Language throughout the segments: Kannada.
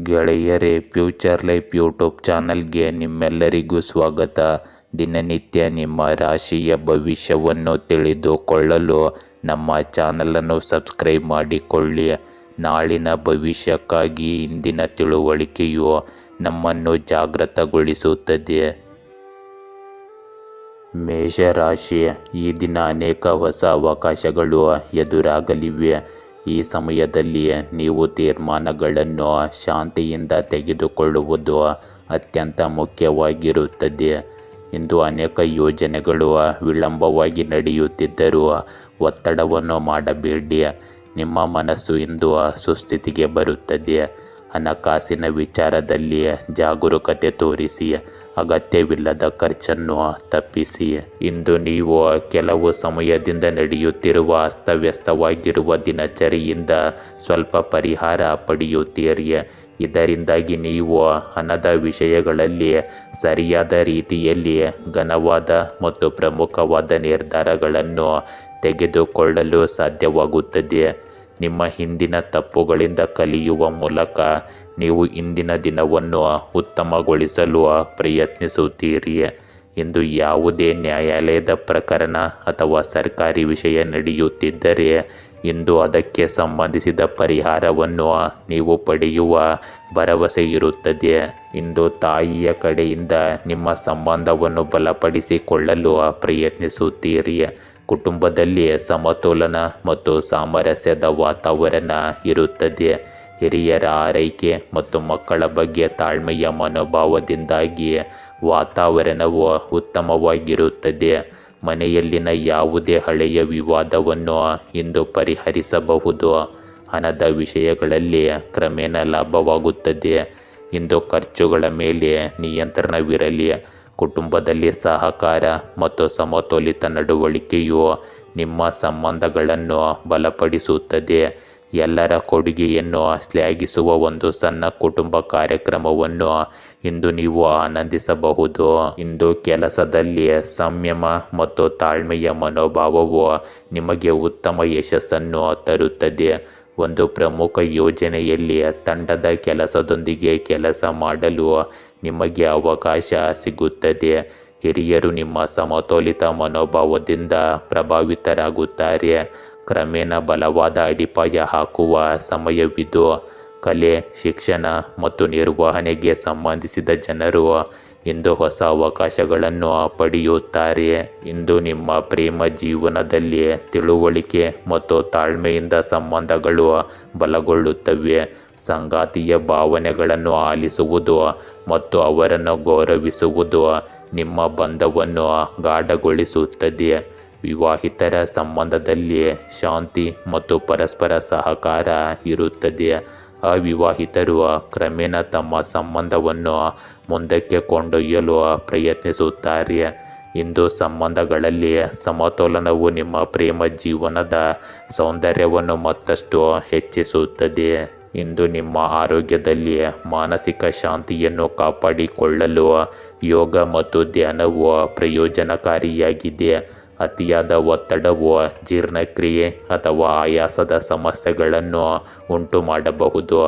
ಗೆಳೆಯರೇ, ಫ್ಯೂಚರ್ ಲೈಫ್ ಯೂಟ್ಯೂಬ್ ಚಾನಲ್ಗೆ ನಿಮ್ಮೆಲ್ಲರಿಗೂ ಸ್ವಾಗತ. ದಿನನಿತ್ಯ ನಿಮ್ಮ ರಾಶಿಯ ಭವಿಷ್ಯವನ್ನು ತಿಳಿದುಕೊಳ್ಳಲು ನಮ್ಮ ಚಾನಲನ್ನು ಸಬ್ಸ್ಕ್ರೈಬ್ ಮಾಡಿಕೊಳ್ಳಿ. ನಾಳಿನ ಭವಿಷ್ಯಕ್ಕಾಗಿ ಇಂದಿನ ತಿಳುವಳಿಕೆಯು ನಮ್ಮನ್ನು ಜಾಗೃತಗೊಳಿಸುತ್ತದೆ. ಮೇಷರಾಶಿ, ಈ ದಿನ ಅನೇಕ ಹೊಸ ಅವಕಾಶಗಳು ಎದುರಾಗಲಿವೆ. ಈ ಸಮಯದಲ್ಲಿ ನೀವು ತೀರ್ಮಾನಗಳನ್ನು ಶಾಂತಿಯಿಂದ ತೆಗೆದುಕೊಳ್ಳುವುದು ಅತ್ಯಂತ ಮುಖ್ಯವಾಗಿರುತ್ತದೆ. ಇಂದು ಅನೇಕ ಯೋಜನೆಗಳು ವಿಳಂಬವಾಗಿ ನಡೆಯುತ್ತಿದ್ದರೂ ಒತ್ತಡವನ್ನು ಮಾಡಬೇಡಿ. ನಿಮ್ಮ ಮನಸ್ಸು ಇಂದು ಸುಸ್ಥಿತಿಗೆ ಬರುತ್ತದೆ. ಹಣಕಾಸಿನ ವಿಚಾರದಲ್ಲಿ ಜಾಗರೂಕತೆ ತೋರಿಸಿ. ಅಗತ್ಯವಿಲ್ಲದ ಖರ್ಚನ್ನು ತಪ್ಪಿಸಿ. ಇಂದು ನೀವು ಕೆಲವು ಸಮಯದಿಂದ ನಡೆಯುತ್ತಿರುವ ಅಸ್ತವ್ಯಸ್ತವಾಗಿರುವ ದಿನಚರಿಯಿಂದ ಸ್ವಲ್ಪ ಪರಿಹಾರ ಪಡೆಯುತ್ತೀರಿ. ಇದರಿಂದಾಗಿ ನೀವು ಹಣದ ವಿಷಯಗಳಲ್ಲಿ ಸರಿಯಾದ ರೀತಿಯಲ್ಲಿ ಘನವಾದ ಮತ್ತು ಪ್ರಮುಖವಾದ ನಿರ್ಧಾರಗಳನ್ನು ತೆಗೆದುಕೊಳ್ಳಲು ಸಾಧ್ಯವಾಗುತ್ತದೆ. ನಿಮ್ಮ ಹಿಂದಿನ ತಪ್ಪುಗಳಿಂದ ಕಲಿಯುವ ಮೂಲಕ ನೀವು ಇಂದಿನ ದಿನವನ್ನು ಉತ್ತಮಗೊಳಿಸಲು ಪ್ರಯತ್ನಿಸುತ್ತೀರಿ. ಇಂದು ಯಾವುದೇ ನ್ಯಾಯಾಲಯದ ಪ್ರಕರಣ ಅಥವಾ ಸರ್ಕಾರಿ ವಿಷಯ ನಡೆಯುತ್ತಿದ್ದರೆ ಇಂದು ಅದಕ್ಕೆ ಸಂಬಂಧಿಸಿದ ಪರಿಹಾರವನ್ನು ನೀವು ಪಡೆಯುವ ಭರವಸೆ ಇರುತ್ತದೆ. ಇಂದು ತಾಯಿಯ ಕಡೆಯಿಂದ ನಿಮ್ಮ ಸಂಬಂಧವನ್ನು ಬಲಪಡಿಸಿಕೊಳ್ಳಲು ಪ್ರಯತ್ನಿಸುತ್ತೀರಿ. ಕುಟುಂಬದಲ್ಲಿ ಸಮತೋಲನ ಮತ್ತು ಸಾಮರಸ್ಯದ ವಾತಾವರಣ ಇರುತ್ತದೆ. ಹಿರಿಯರ ಆರೈಕೆ ಮತ್ತು ಮಕ್ಕಳ ಬಗ್ಗೆ ತಾಳ್ಮೆಯ ಮನೋಭಾವದಿಂದಾಗಿ ವಾತಾವರಣವು ಉತ್ತಮವಾಗಿರುತ್ತದೆ. ಮನೆಯಲ್ಲಿನ ಯಾವುದೇ ಹಳೆಯ ವಿವಾದವನ್ನು ಇಂದು ಪರಿಹರಿಸಬಹುದು. ಹಣದ ವಿಷಯಗಳಲ್ಲಿ ಕ್ರಮೇಣ ಲಾಭವಾಗುತ್ತದೆ. ಇಂದು ಖರ್ಚುಗಳ ಮೇಲೆ ನಿಯಂತ್ರಣವಿರಲಿ. ಕುಟುಂಬದಲ್ಲಿ ಸಹಕಾರ ಮತ್ತು ಸಮತೋಲಿತ ನಡವಳಿಕೆಯು ನಿಮ್ಮ ಸಂಬಂಧಗಳನ್ನು ಬಲಪಡಿಸುತ್ತದೆ. ಎಲ್ಲರ ಕೊಡುಗೆಯನ್ನು ಶ್ಲಾಘಿಸುವ ಒಂದು ಸಣ್ಣ ಕುಟುಂಬ ಕಾರ್ಯಕ್ರಮವನ್ನು ಇಂದು ನೀವು ಆನಂದಿಸಬಹುದು. ಇಂದು ಕೆಲಸದಲ್ಲಿ ಸಂಯಮ ಮತ್ತು ತಾಳ್ಮೆಯ ಮನೋಭಾವವು ನಿಮಗೆ ಉತ್ತಮ ಯಶಸ್ಸನ್ನು ತರುತ್ತದೆ. ಒಂದು ಪ್ರಮುಖ ಯೋಜನೆಯಲ್ಲಿ ತಂಡದ ಕೆಲಸದೊಂದಿಗೆ ಕೆಲಸ ಮಾಡಲು ನಿಮಗೆ ಅವಕಾಶ ಸಿಗುತ್ತದೆ. ಹಿರಿಯರು ನಿಮ್ಮ ಸಮತೋಲಿತ ಮನೋಭಾವದಿಂದ ಪ್ರಭಾವಿತರಾಗುತ್ತಾರೆ. ಕ್ರಮೇಣ ಬಲವಾದ ಅಡಿಪಾಯ ಹಾಕುವ ಸಮಯವಿದು. ಕಲೆ, ಶಿಕ್ಷಣ ಮತ್ತು ನಿರ್ವಹಣೆಗೆ ಸಂಬಂಧಿಸಿದ ಜನರು ಇಂದು ಹೊಸ ಅವಕಾಶಗಳನ್ನು ಪಡೆಯುತ್ತಾರೆ. ಇಂದು ನಿಮ್ಮ ಪ್ರೇಮ ಜೀವನದಲ್ಲಿ ತಿಳುವಳಿಕೆ ಮತ್ತು ತಾಳ್ಮೆಯಿಂದ ಸಂಬಂಧಗಳು ಬಲಗೊಳ್ಳುತ್ತವೆ. ಸಂಗಾತಿಯ ಭಾವನೆಗಳನ್ನು ಆಲಿಸುವುದು ಮತ್ತು ಅವರನ್ನು ಗೌರವಿಸುವುದು ನಿಮ್ಮ ಬಂಧವನ್ನು ಗಾಢಗೊಳಿಸುತ್ತದೆ. ವಿವಾಹಿತರ ಸಂಬಂಧದಲ್ಲಿ ಶಾಂತಿ ಮತ್ತು ಪರಸ್ಪರ ಸಹಕಾರ ಇರುತ್ತದೆ. ಅವಿವಾಹಿತರು ಕ್ರಮೇಣ ತಮ್ಮ ಸಂಬಂಧವನ್ನು ಮುಂದಕ್ಕೆ ಕೊಂಡೊಯ್ಯಲು ಪ್ರಯತ್ನಿಸುತ್ತಾರೆ. ಇಂದು ಸಂಬಂಧಗಳಲ್ಲಿ ಸಮತೋಲನವು ನಿಮ್ಮ ಪ್ರೇಮ ಜೀವನದ ಸೌಂದರ್ಯವನ್ನು ಮತ್ತಷ್ಟು ಹೆಚ್ಚಿಸುತ್ತದೆ. ಇಂದು ನಿಮ್ಮ ಆರೋಗ್ಯದಲ್ಲಿ ಮಾನಸಿಕ ಶಾಂತಿಯನ್ನು ಕಾಪಾಡಿಕೊಳ್ಳಲು ಯೋಗ ಮತ್ತು ಧ್ಯಾನವು ಪ್ರಯೋಜನಕಾರಿಯಾಗಿದೆ. ಅತಿಯಾದ ಒತ್ತಡವು ಜೀರ್ಣಕ್ರಿಯೆ ಅಥವಾ ಆಯಾಸದ ಸಮಸ್ಯೆಗಳನ್ನು ಉಂಟು ಮಾಡಬಹುದು.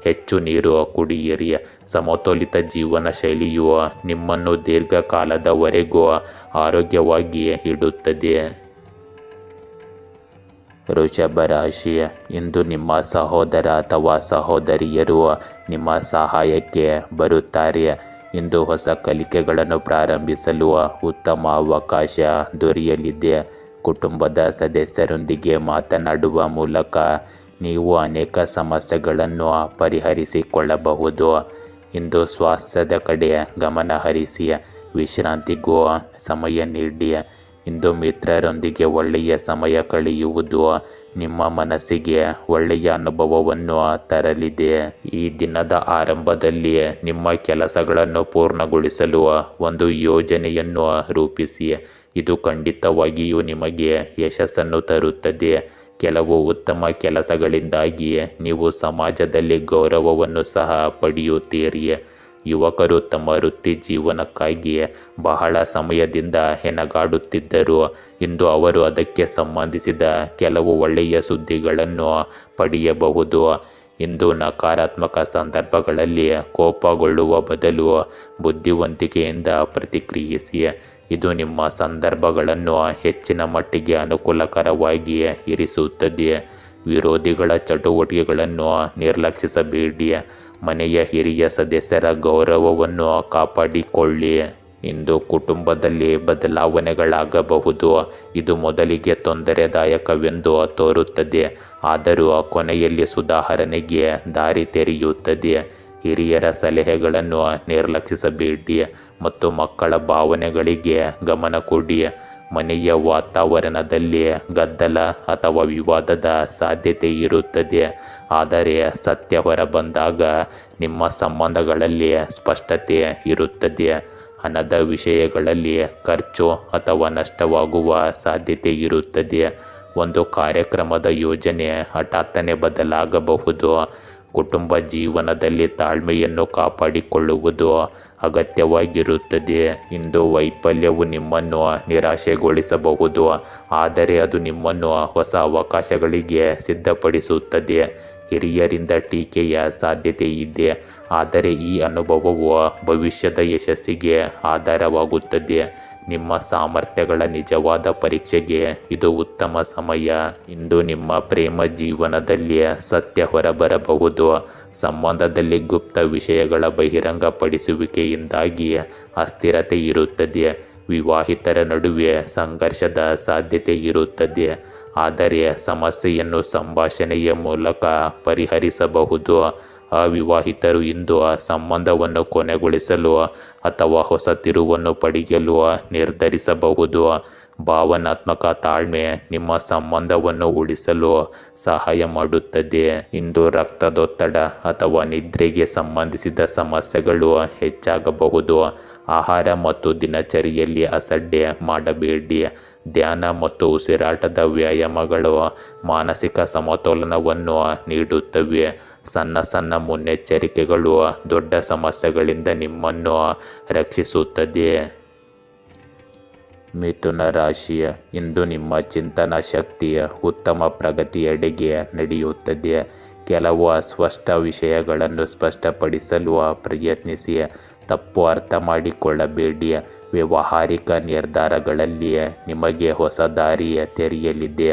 ಹೆಚ್ಚು ನೀರು ಕುಡಿಯಿರಿ. ಸಮತೋಲಿತ ಜೀವನ ಶೈಲಿಯು ನಿಮ್ಮನ್ನು ದೀರ್ಘಕಾಲದವರೆಗೂ ಆರೋಗ್ಯವಾಗಿ ಇಡುತ್ತದೆ. ವೃಷಭ ರಾಶಿ, ಇಂದು ನಿಮ್ಮ ಸಹೋದರ ಅಥವಾ ಸಹೋದರಿಯರು ನಿಮ್ಮ ಸಹಾಯಕ್ಕೆ ಬರುತ್ತಾರೆ. ಇಂದು ಹೊಸ ಕಲಿಕೆಗಳನ್ನು ಪ್ರಾರಂಭಿಸಲು ಉತ್ತಮ ಅವಕಾಶ ದೊರೆಯಲಿದೆ. ಕುಟುಂಬದ ಸದಸ್ಯರೊಂದಿಗೆ ಮಾತನಾಡುವ ಮೂಲಕ ನೀವು ಅನೇಕ ಸಮಸ್ಯೆಗಳನ್ನು ಪರಿಹರಿಸಿಕೊಳ್ಳಬಹುದು. ಇಂದು ಸ್ವಾಸ್ಥ್ಯದ ಕಡೆ ಗಮನ ಹರಿಸಿ. ವಿಶ್ರಾಂತಿಗೂ ಸಮಯ ನೀಡಿ. ಇಂದು ಮಿತ್ರರೊಂದಿಗೆ ಒಳ್ಳೆಯ ಸಮಯ ಕಳೆಯುವುದು ನಿಮ್ಮ ಮನಸ್ಸಿಗೆ ಒಳ್ಳೆಯ ಅನುಭವವನ್ನು ತರಲಿದೆ. ಈ ದಿನದ ಆರಂಭದಲ್ಲಿ ನಿಮ್ಮ ಕೆಲಸಗಳನ್ನು ಪೂರ್ಣಗೊಳಿಸಲು ಒಂದು ಯೋಜನೆಯನ್ನು ರೂಪಿಸಿ. ಇದು ಖಂಡಿತವಾಗಿಯೂ ನಿಮಗೆ ಯಶಸ್ಸನ್ನು ತರುತ್ತದೆ. ಕೆಲವು ಉತ್ತಮ ಕೆಲಸಗಳಿಂದಾಗಿ ನೀವು ಸಮಾಜದಲ್ಲಿ ಗೌರವವನ್ನು ಸಹ ಪಡೆಯುತ್ತೀರಿ. ಯುವಕರು ತಮ್ಮ ವೃತ್ತಿ ಜೀವನಕ್ಕಾಗಿ ಬಹಳ ಸಮಯದಿಂದ ಹೆಣಗಾಡುತ್ತಿದ್ದರು. ಇಂದು ಅವರು ಅದಕ್ಕೆ ಸಂಬಂಧಿಸಿದ ಕೆಲವು ಒಳ್ಳೆಯ ಸುದ್ದಿಗಳನ್ನು ಪಡೆಯಬಹುದು. ಇಂದು ನಕಾರಾತ್ಮಕ ಸಂದರ್ಭಗಳಲ್ಲಿ ಕೋಪಗೊಳ್ಳುವ ಬದಲು ಬುದ್ಧಿವಂತಿಕೆಯಿಂದ ಪ್ರತಿಕ್ರಿಯಿಸಿ. ಇದು ನಿಮ್ಮ ಸಂದರ್ಭಗಳನ್ನು ಹೆಚ್ಚಿನ ಮಟ್ಟಿಗೆ ಅನುಕೂಲಕರವಾಗಿ ಇರಿಸುತ್ತದೆ. ವಿರೋಧಿಗಳ ಚಟುವಟಿಕೆಗಳನ್ನು ನಿರ್ಲಕ್ಷಿಸಬೇಡಿ. ಮನೆಯ ಹಿರಿಯ ಸದಸ್ಯರ ಗೌರವವನ್ನು ಕಾಪಾಡಿಕೊಳ್ಳಿ. ಇಂದು ಕುಟುಂಬದಲ್ಲಿ ಬದಲಾವಣೆಗಳಾಗಬಹುದು. ಇದು ಮೊದಲಿಗೆ ತೊಂದರೆದಾಯಕವೆಂದು ತೋರುತ್ತದೆ, ಆದರೂ ಕೊನೆಯಲ್ಲಿ ಸುಧಾರಣೆಗೆ ದಾರಿ ತೆರೆಯುತ್ತದೆ. ಹಿರಿಯರ ಸಲಹೆಗಳನ್ನು ನಿರ್ಲಕ್ಷಿಸಬೇಡಿ ಮತ್ತು ಮಕ್ಕಳ ಭಾವನೆಗಳಿಗೆ ಗಮನ ಕೊಡಿ. ಮನೆಯ ವಾತಾವರಣದಲ್ಲಿ ಗದ್ದಲ ಅಥವಾ ವಿವಾದದ ಸಾಧ್ಯತೆ ಇರುತ್ತದೆ, ಆದರೆ ಸತ್ಯ ಹೊರಬಂದಾಗ ನಿಮ್ಮ ಸಂಬಂಧಗಳಲ್ಲಿ ಸ್ಪಷ್ಟತೆ ಇರುತ್ತದೆ. ಹಣದ ವಿಷಯಗಳಲ್ಲಿ ಖರ್ಚು ಅಥವಾ ನಷ್ಟವಾಗುವ ಸಾಧ್ಯತೆ ಇರುತ್ತದೆ. ಒಂದು ಕಾರ್ಯಕ್ರಮದ ಯೋಜನೆ ಹಠಾತ್ತನೆ ಬದಲಾಗಬಹುದು. ಕುಟುಂಬ ಜೀವನದಲ್ಲಿ ತಾಳ್ಮೆಯನ್ನು ಕಾಪಾಡಿಕೊಳ್ಳುವುದು ಅಗತ್ಯವಾಗಿರುತ್ತದೆ. ಇಂದು ವೈಫಲ್ಯವು ನಿಮ್ಮನ್ನು ನಿರಾಶೆಗೊಳಿಸಬಹುದು, ಆದರೆ ಅದು ನಿಮ್ಮನ್ನು ಹೊಸ ಅವಕಾಶಗಳಿಗೆ ಸಿದ್ಧಪಡಿಸುತ್ತದೆ. ಹಿರಿಯರಿಂದ ಟೀಕೆಯ ಸಾಧ್ಯತೆ ಇದೆ, ಆದರೆ ಈ ಅನುಭವವು ಭವಿಷ್ಯದ ಯಶಸ್ಸಿಗೆ ಆಧಾರವಾಗುತ್ತದೆ. ನಿಮ್ಮ ಸಾಮರ್ಥ್ಯಗಳ ನಿಜವಾದ ಪರೀಕ್ಷೆಗೆ ಇದು ಉತ್ತಮ ಸಮಯ. ಇಂದು ನಿಮ್ಮ ಪ್ರೇಮ ಜೀವನದಲ್ಲಿ ಸತ್ಯ ಹೊರಬರಬಹುದು. ಸಂಬಂಧದಲ್ಲಿ ಗುಪ್ತ ವಿಷಯಗಳ ಬಹಿರಂಗಪಡಿಸುವಿಕೆಯಿಂದಾಗಿ ಅಸ್ಥಿರತೆ ಇರುತ್ತದೆ. ವಿವಾಹಿತರ ನಡುವೆ ಸಂಘರ್ಷದ ಸಾಧ್ಯತೆ ಇರುತ್ತದೆ, ಆದರೆ ಸಮಸ್ಯೆಯನ್ನು ಸಂಭಾಷಣೆಯ ಮೂಲಕ ಪರಿಹರಿಸಬಹುದು. ಅವಿವಾಹಿತರು ಇಂದು ಸಂಬಂಧವನ್ನು ಕೊನೆಗೊಳಿಸಲು ಅಥವಾ ಹೊಸ ತಿರುವನ್ನು ಪಡೆಯಲು ನಿರ್ಧರಿಸಬಹುದು. ಭಾವನಾತ್ಮಕ ತಾಳ್ಮೆ ನಿಮ್ಮ ಸಂಬಂಧವನ್ನು ಉಳಿಸಲು ಸಹಾಯ ಮಾಡುತ್ತದೆ. ಇಂದು ರಕ್ತದೊತ್ತಡ ಅಥವಾ ನಿದ್ರೆಗೆ ಸಂಬಂಧಿಸಿದ ಸಮಸ್ಯೆಗಳು ಹೆಚ್ಚಾಗಬಹುದು. ಆಹಾರ ಮತ್ತು ದಿನಚರಿಯಲ್ಲಿ ಅಸಡ್ಡೆ ಮಾಡಬೇಡಿ. ಧ್ಯಾನ ಮತ್ತು ಉಸಿರಾಟದ ವ್ಯಾಯಾಮಗಳು ಮಾನಸಿಕ ಸಮತೋಲನವನ್ನು ನೀಡುತ್ತವೆ. ಸಣ್ಣ ಸಣ್ಣ ಮುನ್ನೆಚ್ಚರಿಕೆಗಳು ದೊಡ್ಡ ಸಮಸ್ಯೆಗಳಿಂದ ನಿಮ್ಮನ್ನು ರಕ್ಷಿಸುತ್ತದೆ. ಮಿಥುನ ರಾಶಿಯ ಇಂದು ನಿಮ್ಮ ಚಿಂತನಾ ಶಕ್ತಿಯ ಉತ್ತಮ ಪ್ರಗತಿಯೆಡೆಗೆ ನಡೆಯುತ್ತದೆ. ಕೆಲವು ಅಸ್ಪಷ್ಟ ವಿಷಯಗಳನ್ನು ಸ್ಪಷ್ಟಪಡಿಸಲು ಪ್ರಯತ್ನಿಸಿ. ತಪ್ಪು ಅರ್ಥ ಮಾಡಿಕೊಳ್ಳಬೇಡಿ. ವ್ಯಾವಹಾರಿಕ ನಿರ್ಧಾರಗಳಲ್ಲಿ ನಿಮಗೆ ಹೊಸ ದಾರಿ ತೆರೆಯಲಿದೆ.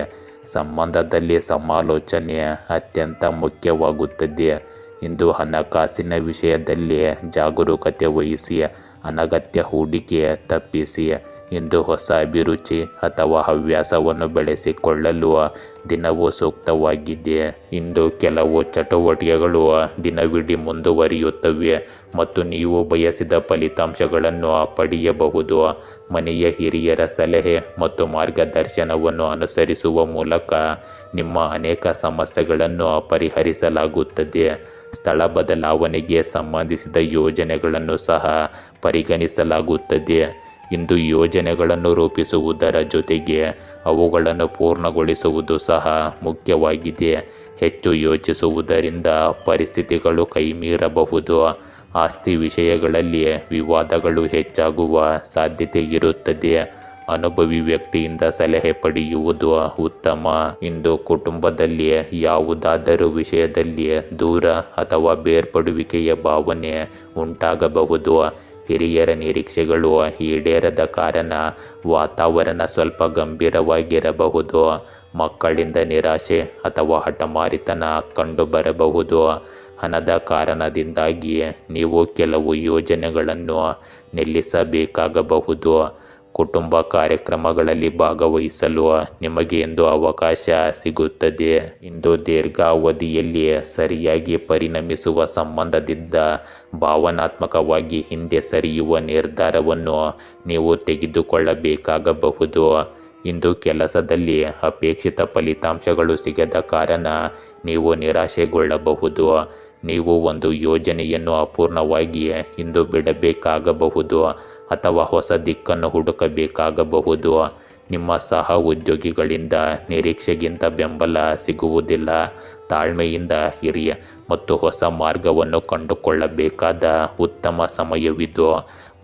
ಸಂಬಂಧದಲ್ಲಿ ಸಮಾಲೋಚನೆ ಅತ್ಯಂತ ಮುಖ್ಯವಾಗುತ್ತದೆ. ಇಂದು ಹಣಕಾಸಿನ ವಿಷಯದಲ್ಲಿ ಜಾಗರೂಕತೆ ವಹಿಸಿ. ಅನಗತ್ಯ ಹೂಡಿಕೆ ತಪ್ಪಿಸಿ. ಇಂದು ಹೊಸ ಅಭಿರುಚಿ ಅಥವಾ ಹವ್ಯಾಸವನ್ನು ಬೆಳೆಸಿಕೊಳ್ಳಲು ದಿನವೂ ಸೂಕ್ತವಾಗಿದೆ. ಇಂದು ಕೆಲವು ಚಟುವಟಿಕೆಗಳು ದಿನವಿಡೀ ಮುಂದುವರಿಯುತ್ತವೆ ಮತ್ತು ನೀವು ಬಯಸಿದ ಫಲಿತಾಂಶಗಳನ್ನು ಪಡೆಯಬಹುದು. ಮನೆಯ ಹಿರಿಯರ ಸಲಹೆ ಮತ್ತು ಮಾರ್ಗದರ್ಶನವನ್ನು ಅನುಸರಿಸುವ ಮೂಲಕ ನಿಮ್ಮ ಅನೇಕ ಸಮಸ್ಯೆಗಳನ್ನು ಪರಿಹರಿಸಲಾಗುತ್ತದೆ. ಸ್ಥಳ ಬದಲಾವಣೆಗೆ ಸಂಬಂಧಿಸಿದ ಯೋಜನೆಗಳನ್ನು ಸಹ ಪರಿಗಣಿಸಲಾಗುತ್ತದೆ. ಇಂದು ಯೋಜನೆಗಳನ್ನು ರೂಪಿಸುವುದರ ಜೊತೆಗೆ ಅವುಗಳನ್ನು ಪೂರ್ಣಗೊಳಿಸುವುದು ಸಹ ಮುಖ್ಯವಾಗಿದೆ. ಹೆಚ್ಚು ಯೋಚಿಸುವುದರಿಂದ ಪರಿಸ್ಥಿತಿಗಳು ಕೈಮೀರಬಹುದು. ಆಸ್ತಿ ವಿಷಯಗಳಲ್ಲಿ ವಿವಾದಗಳು ಹೆಚ್ಚಾಗುವ ಸಾಧ್ಯತೆ ಇರುತ್ತದೆ. ಅನುಭವಿ ವ್ಯಕ್ತಿಯಿಂದ ಸಲಹೆ ಪಡೆಯುವುದು ಉತ್ತಮ. ಇಂದು ಕುಟುಂಬದಲ್ಲಿ ಯಾವುದಾದರೂ ವಿಷಯದಲ್ಲಿ ದೂರ ಅಥವಾ ಬೇರ್ಪಡುವಿಕೆಯ ಭಾವನೆ ಉಂಟಾಗಬಹುದು. ಹಿರಿಯರ ನಿರೀಕ್ಷೆಗಳು ಈಡೇರದ ಕಾರಣ ವಾತಾವರಣ ಸ್ವಲ್ಪ ಗಂಭೀರವಾಗಿರಬಹುದು. ಮಕ್ಕಳಿಂದ ನಿರಾಶೆ ಅಥವಾ ಹಠಮಾರಿತನ ಕಂಡುಬರಬಹುದು. ಹಣದ ಕಾರಣದಿಂದಾಗಿ ನೀವು ಕೆಲವು ಯೋಜನೆಗಳನ್ನು ನಿಲ್ಲಿಸಬೇಕಾಗಬಹುದು. ಕುಟುಂಬ ಕಾರ್ಯಕ್ರಮಗಳಲ್ಲಿ ಭಾಗವಹಿಸಲು ನಿಮಗೆ ಇಂದು ಅವಕಾಶ ಸಿಗುತ್ತದೆ. ಇಂದು ದೀರ್ಘಾವಧಿಯಲ್ಲಿ ಸರಿಯಾಗಿ ಪರಿಣಮಿಸುವ ಸಂಬಂಧದಿಂದ ಭಾವನಾತ್ಮಕವಾಗಿ ಹಿಂದೆ ಸರಿಯುವ ನಿರ್ಧಾರವನ್ನು ನೀವು ತೆಗೆದುಕೊಳ್ಳಬೇಕಾಗಬಹುದು. ಇಂದು ಕೆಲಸದಲ್ಲಿ ಅಪೇಕ್ಷಿತ ಫಲಿತಾಂಶಗಳು ಸಿಗದ ಕಾರಣ ನೀವು ನಿರಾಶೆಗೊಳ್ಳಬಹುದು. ನೀವು ಒಂದು ಯೋಜನೆಯನ್ನು ಅಪೂರ್ಣವಾಗಿ ಇಂದು ಬಿಡಬೇಕಾಗಬಹುದು ಅಥವಾ ಹೊಸ ದಿಕ್ಕನ್ನು ಹುಡುಕಬೇಕಾಗಬಹುದು. ನಿಮ್ಮ ಸಹ ಉದ್ಯೋಗಿಗಳಿಂದ ನಿರೀಕ್ಷೆಗಿಂತ ಬೆಂಬಲ ಸಿಗುವುದಿಲ್ಲ. ತಾಳ್ಮೆಯಿಂದ ಇರಿ ಮತ್ತು ಹೊಸ ಮಾರ್ಗವನ್ನು ಕಂಡುಕೊಳ್ಳಬೇಕಾದ ಉತ್ತಮ ಸಮಯವಿದು.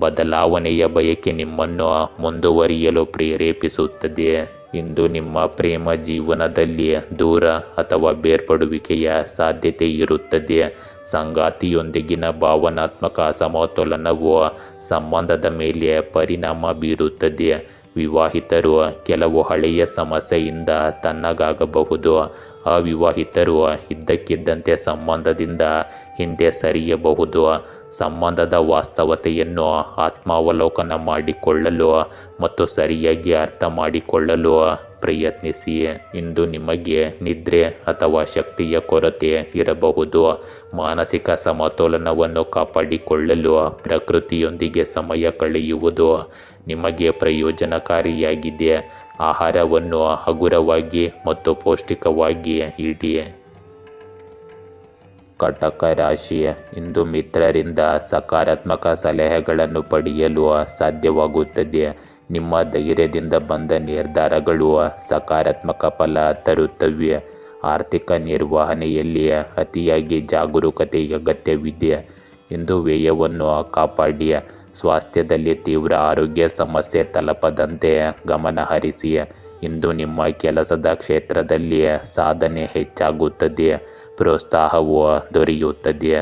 ಬದಲಾವಣೆಯ ಬಯಕೆ ನಿಮ್ಮನ್ನು ಮುಂದುವರಿಯಲು ಪ್ರೇರೇಪಿಸುತ್ತದೆ. ಇಂದು ನಿಮ್ಮ ಪ್ರೇಮ ಜೀವನದಲ್ಲಿ ದೂರ ಅಥವಾ ಬೇರ್ಪಡುವಿಕೆಯ ಸಾಧ್ಯತೆ ಇರುತ್ತದೆ. ಸಂಗಾತಿಯೊಂದಿಗಿನ ಭಾವನಾತ್ಮಕ ಅಸಮತೋಲನವು ಸಂಬಂಧದ ಮೇಲೆ ಪರಿಣಾಮ ಬೀರುತ್ತದೆ. ವಿವಾಹಿತರು ಕೆಲವು ಹಳೆಯ ಸಮಸ್ಯೆಯಿಂದ ತಣ್ಣಗಾಗಬಹುದು. ಅವಿವಾಹಿತರು ಇದ್ದಕ್ಕಿದ್ದಂತೆ ಸಂಬಂಧದಿಂದ ಹಿಂದೆ ಸರಿಯಬಹುದು. ಸಂಬಂಧದ ವಾಸ್ತವತೆಯನ್ನು ಆತ್ಮಾವಲೋಕನ ಮಾಡಿಕೊಳ್ಳಲು ಮತ್ತು ಸರಿಯಾಗಿ ಅರ್ಥ ಮಾಡಿಕೊಳ್ಳಲು ಪ್ರಯತ್ನಿಸಿ. ಇಂದು ನಿಮಗೆ ನಿದ್ರೆ ಅಥವಾ ಶಕ್ತಿಯ ಕೊರತೆ ಇರಬಹುದು. ಮಾನಸಿಕ ಸಮತೋಲನವನ್ನು ಕಾಪಾಡಿಕೊಳ್ಳಲು ಪ್ರಕೃತಿಯೊಂದಿಗೆ ಸಮಯ ಕಳೆಯುವುದು ನಿಮಗೆ ಪ್ರಯೋಜನಕಾರಿಯಾಗಿದೆ. ಆಹಾರವನ್ನು ಹಗುರವಾಗಿ ಮತ್ತು ಪೌಷ್ಟಿಕವಾಗಿ ಇಡಿ. ಕಟಕ ರಾಶಿ, ಇಂದು ಮಿತ್ರರಿಂದ ಸಕಾರಾತ್ಮಕ ಸಲಹೆಗಳನ್ನು ಪಡೆಯಲು ಸಾಧ್ಯವಾಗುತ್ತದೆ. ನಿಮ್ಮ ಧೈರ್ಯದಿಂದ ಬಂದ ನಿರ್ಧಾರಗಳು ಸಕಾರಾತ್ಮಕ ಫಲ ತರುತ್ತವೆ. ಆರ್ಥಿಕ ನಿರ್ವಹಣೆಯಲ್ಲಿ ಅತಿಯಾಗಿ ಜಾಗರೂಕತೆ ಅಗತ್ಯವಿದೆ. ಇಂದು ವ್ಯಯವನ್ನು ಕಾಪಾಡಿ. ಸ್ವಾಸ್ಥ್ಯದಲ್ಲಿ ತೀವ್ರ ಆರೋಗ್ಯ ಸಮಸ್ಯೆ ತಲುಪದಂತೆ ಗಮನ ಹರಿಸಿ. ಇಂದು ನಿಮ್ಮ ಕೆಲಸದ ಕ್ಷೇತ್ರದಲ್ಲಿ ಸಾಧನೆ ಹೆಚ್ಚಾಗುತ್ತದೆ. ಪ್ರೋತ್ಸಾಹವು ದೊರೆಯುತ್ತದೆ.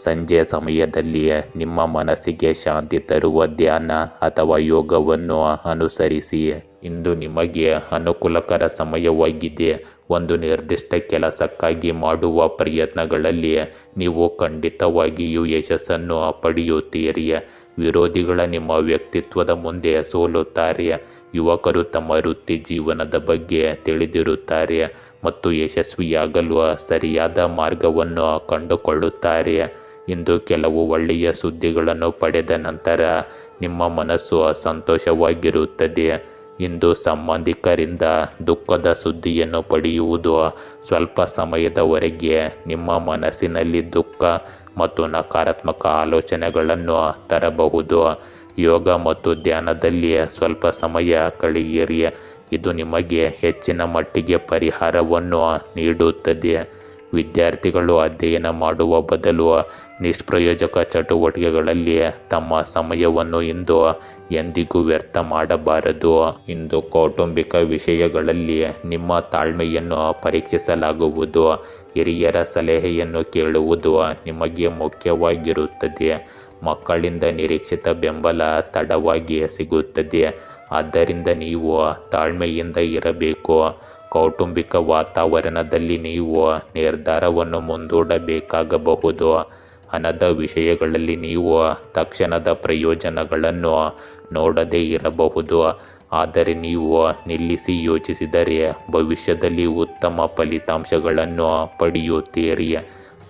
ಸಂಜೆ ಸಮಯದಲ್ಲಿ ನಿಮ್ಮ ಮನಸ್ಸಿಗೆ ಶಾಂತಿ ತರುವ ಧ್ಯಾನ ಅಥವಾ ಯೋಗವನ್ನು ಅನುಸರಿಸಿ. ಇಂದು ನಿಮಗೆ ಅನುಕೂಲಕರ ಸಮಯವಾಗಿದೆ. ಒಂದು ನಿರ್ದಿಷ್ಟ ಕೆಲಸಕ್ಕಾಗಿ ಮಾಡುವ ಪ್ರಯತ್ನಗಳಲ್ಲಿ ನೀವು ಖಂಡಿತವಾಗಿಯೂ ಯಶಸ್ಸನ್ನು ಪಡೆಯುತ್ತೀರಿ. ವಿರೋಧಿಗಳ ನಿಮ್ಮ ವ್ಯಕ್ತಿತ್ವದ ಮುಂದೆ ಸೋಲುತ್ತಾರೆ. ಯುವಕರು ತಮ್ಮ ವೃತ್ತಿ ಜೀವನದ ಬಗ್ಗೆ ತಿಳಿದಿರುತ್ತಾರೆ ಮತ್ತು ಯಶಸ್ವಿಯಾಗಲು ಸರಿಯಾದ ಮಾರ್ಗವನ್ನು ಕಂಡುಕೊಳ್ಳುತ್ತಾರೆ. ಇಂದು ಕೆಲವು ಒಳ್ಳೆಯ ಸುದ್ದಿಗಳನ್ನು ಪಡೆದ ನಂತರ ನಿಮ್ಮ ಮನಸ್ಸು ಸಂತೋಷವಾಗಿರುತ್ತದೆ. ಇಂದು ಸಂಬಂಧಿಕರಿಂದ ದುಃಖದ ಸುದ್ದಿಯನ್ನು ಪಡೆಯುವುದು ಸ್ವಲ್ಪ ಸಮಯದವರೆಗೆ ನಿಮ್ಮ ಮನಸ್ಸಿನಲ್ಲಿ ದುಃಖ ಮತ್ತು ನಕಾರಾತ್ಮಕ ಆಲೋಚನೆಗಳನ್ನು ತರಬಹುದು. ಯೋಗ ಮತ್ತು ಧ್ಯಾನದಲ್ಲಿ ಸ್ವಲ್ಪ ಸಮಯ ಕಳೆಯಿರಿ. ಇದು ನಿಮಗೆ ಹೆಚ್ಚಿನ ಮಟ್ಟಿಗೆ ಪರಿಹಾರವನ್ನು ನೀಡುತ್ತದೆ. ವಿದ್ಯಾರ್ಥಿಗಳು ಅಧ್ಯಯನ ಮಾಡುವ ಬದಲು ನಿಷ್ಪ್ರಯೋಜಕ ಚಟುವಟಿಕೆಗಳಲ್ಲಿ ತಮ್ಮ ಸಮಯವನ್ನು ಇಂದು ಎಂದಿಗೂ ವ್ಯರ್ಥ ಮಾಡಬಾರದು. ಇಂದು ಕೌಟುಂಬಿಕ ವಿಷಯಗಳಲ್ಲಿ ನಿಮ್ಮ ತಾಳ್ಮೆಯನ್ನು ಪರೀಕ್ಷಿಸಲಾಗುವುದು. ಹಿರಿಯರ ಸಲಹೆಯನ್ನು ಕೇಳುವುದು ನಿಮಗೆ ಮುಖ್ಯವಾಗಿರುತ್ತದೆ. ಮಕ್ಕಳಿಂದ ನಿರೀಕ್ಷಿತ ಬೆಂಬಲ ತಡವಾಗಿ ಸಿಗುತ್ತದೆ. ಆದ್ದರಿಂದ ನೀವು ತಾಳ್ಮೆಯಿಂದ ಇರಬೇಕು. ಕೌಟುಂಬಿಕ ವಾತಾವರಣದಲ್ಲಿ ನೀವು ನಿರ್ಧಾರವನ್ನು ಮುಂದೂಡಬೇಕಾಗಬಹುದು. ಹಣದ ವಿಷಯಗಳಲ್ಲಿ ನೀವು ತಕ್ಷಣದ ಪ್ರಯೋಜನಗಳನ್ನು ನೋಡದೇ ಇರಬಹುದು. ಆದರೆ ನೀವು ನಿಲ್ಲಿಸಿ ಯೋಚಿಸಿದರೆ ಭವಿಷ್ಯದಲ್ಲಿ ಉತ್ತಮ ಫಲಿತಾಂಶಗಳನ್ನು ಪಡೆಯುತ್ತೀರಿ.